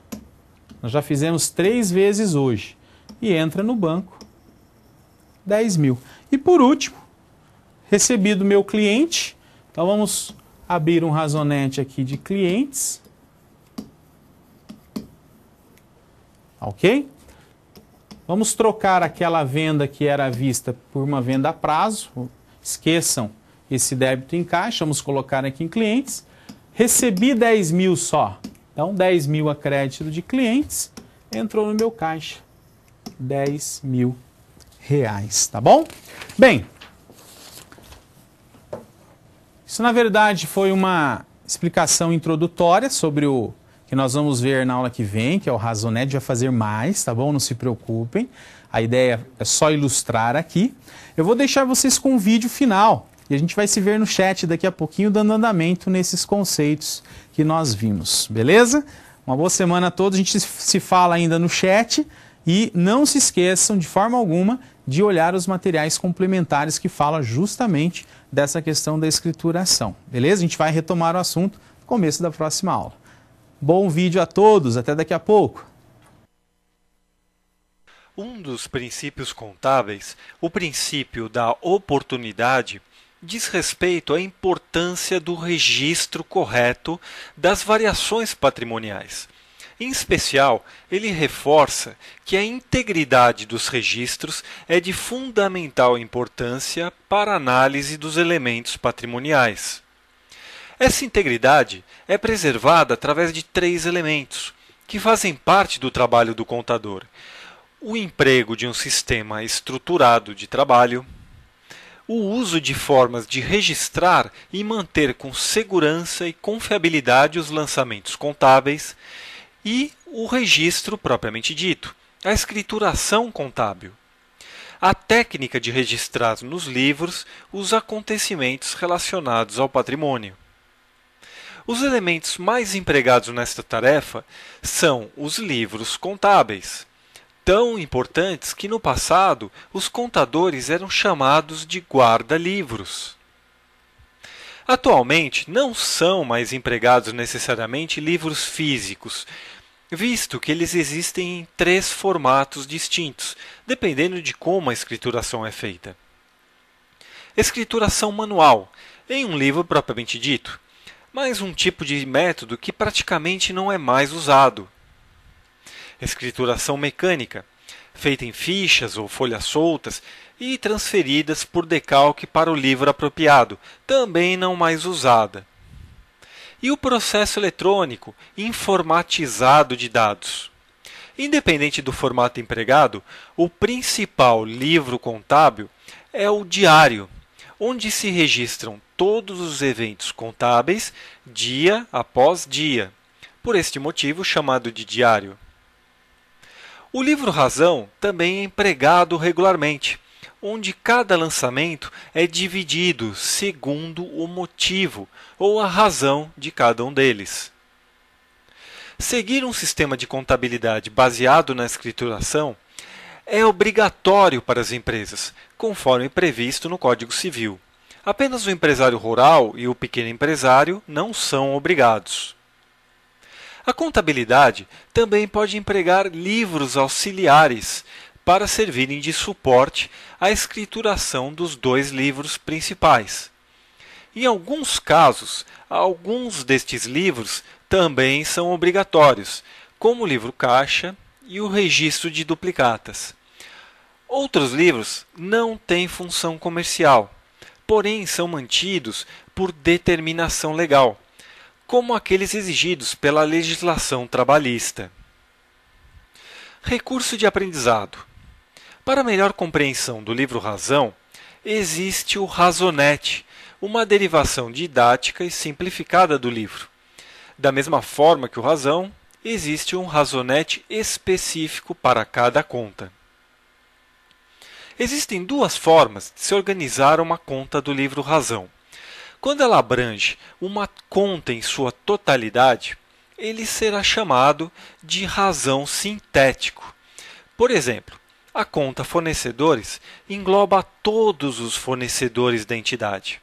Nós já fizemos 3 vezes hoje. E entra no banco, 10 mil. E por último, recebi do meu cliente. Então, vamos abrir um razonete aqui de clientes. Ok? Vamos trocar aquela venda que era à vista por uma venda a prazo. Esqueçam esse débito em caixa. Vamos colocar aqui em clientes. Recebi 10 mil só. Então, 10 mil a crédito de clientes, entrou no meu caixa. 10 mil reais, tá bom? Bem, isso na verdade foi uma explicação introdutória sobre o que nós vamos ver na aula que vem, que é o Razonete, vai fazer mais, tá bom? Não se preocupem, a ideia é só ilustrar aqui. Eu vou deixar vocês com o vídeo final e a gente vai se ver no chat daqui a pouquinho, dando andamento nesses conceitos que nós vimos, beleza? Uma boa semana a todos, a gente se fala ainda no chat e não se esqueçam de forma alguma de olhar os materiais complementares que falam justamente dessa questão da escrituração, beleza? A gente vai retomar o assunto no começo da próxima aula. Bom vídeo a todos, até daqui a pouco. Um dos princípios contábeis, o princípio da oportunidade, diz respeito à importância do registro correto das variações patrimoniais. Em especial, ele reforça que a integridade dos registros é de fundamental importância para a análise dos elementos patrimoniais. Essa integridade é preservada através de 3 elementos, que fazem parte do trabalho do contador: o emprego de um sistema estruturado de trabalho, o uso de formas de registrar e manter com segurança e confiabilidade os lançamentos contábeis e o registro propriamente dito, a escrituração contábil. A técnica de registrar nos livros os acontecimentos relacionados ao patrimônio. Os elementos mais empregados nesta tarefa são os livros contábeis, tão importantes que no passado os contadores eram chamados de guarda-livros. Atualmente não são mais empregados necessariamente livros físicos, visto que eles existem em 3 formatos distintos, dependendo de como a escrituração é feita. Escrituração manual, em um livro propriamente dito, mas um tipo de método que praticamente não é mais usado. Escrituração mecânica, feita em fichas ou folhas soltas e transferidas por decalque para o livro apropriado, também não mais usada. E o processo eletrônico informatizado de dados. Independente do formato empregado, o principal livro contábil é o diário, onde se registram todos os eventos contábeis dia após dia, por este motivo chamado de diário. O livro-razão também é empregado regularmente, onde cada lançamento é dividido segundo o motivo ou a razão de cada um deles. Seguir um sistema de contabilidade baseado na escrituração é obrigatório para as empresas, conforme previsto no Código Civil. Apenas o empresário rural e o pequeno empresário não são obrigados. A contabilidade também pode empregar livros auxiliares para servirem de suporte à escrituração dos 2 livros principais. Em alguns casos, alguns destes livros também são obrigatórios, como o livro caixa e o registro de duplicatas. Outros livros não têm função comercial, porém são mantidos por determinação legal, como aqueles exigidos pela legislação trabalhista. Recurso de aprendizado. Para melhor compreensão do livro-razão, existe o Razonete, uma derivação didática e simplificada do livro. Da mesma forma que o razão, existe um razonete específico para cada conta. Existem 2 formas de se organizar uma conta do livro-razão. Quando ela abrange uma conta em sua totalidade, ele será chamado de razão sintético. Por exemplo, a conta fornecedores engloba todos os fornecedores da entidade.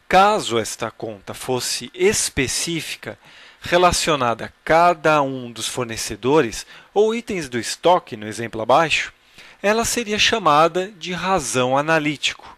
Caso esta conta fosse específica, relacionada a cada um dos fornecedores ou itens do estoque, no exemplo abaixo, ela seria chamada de razão analítico.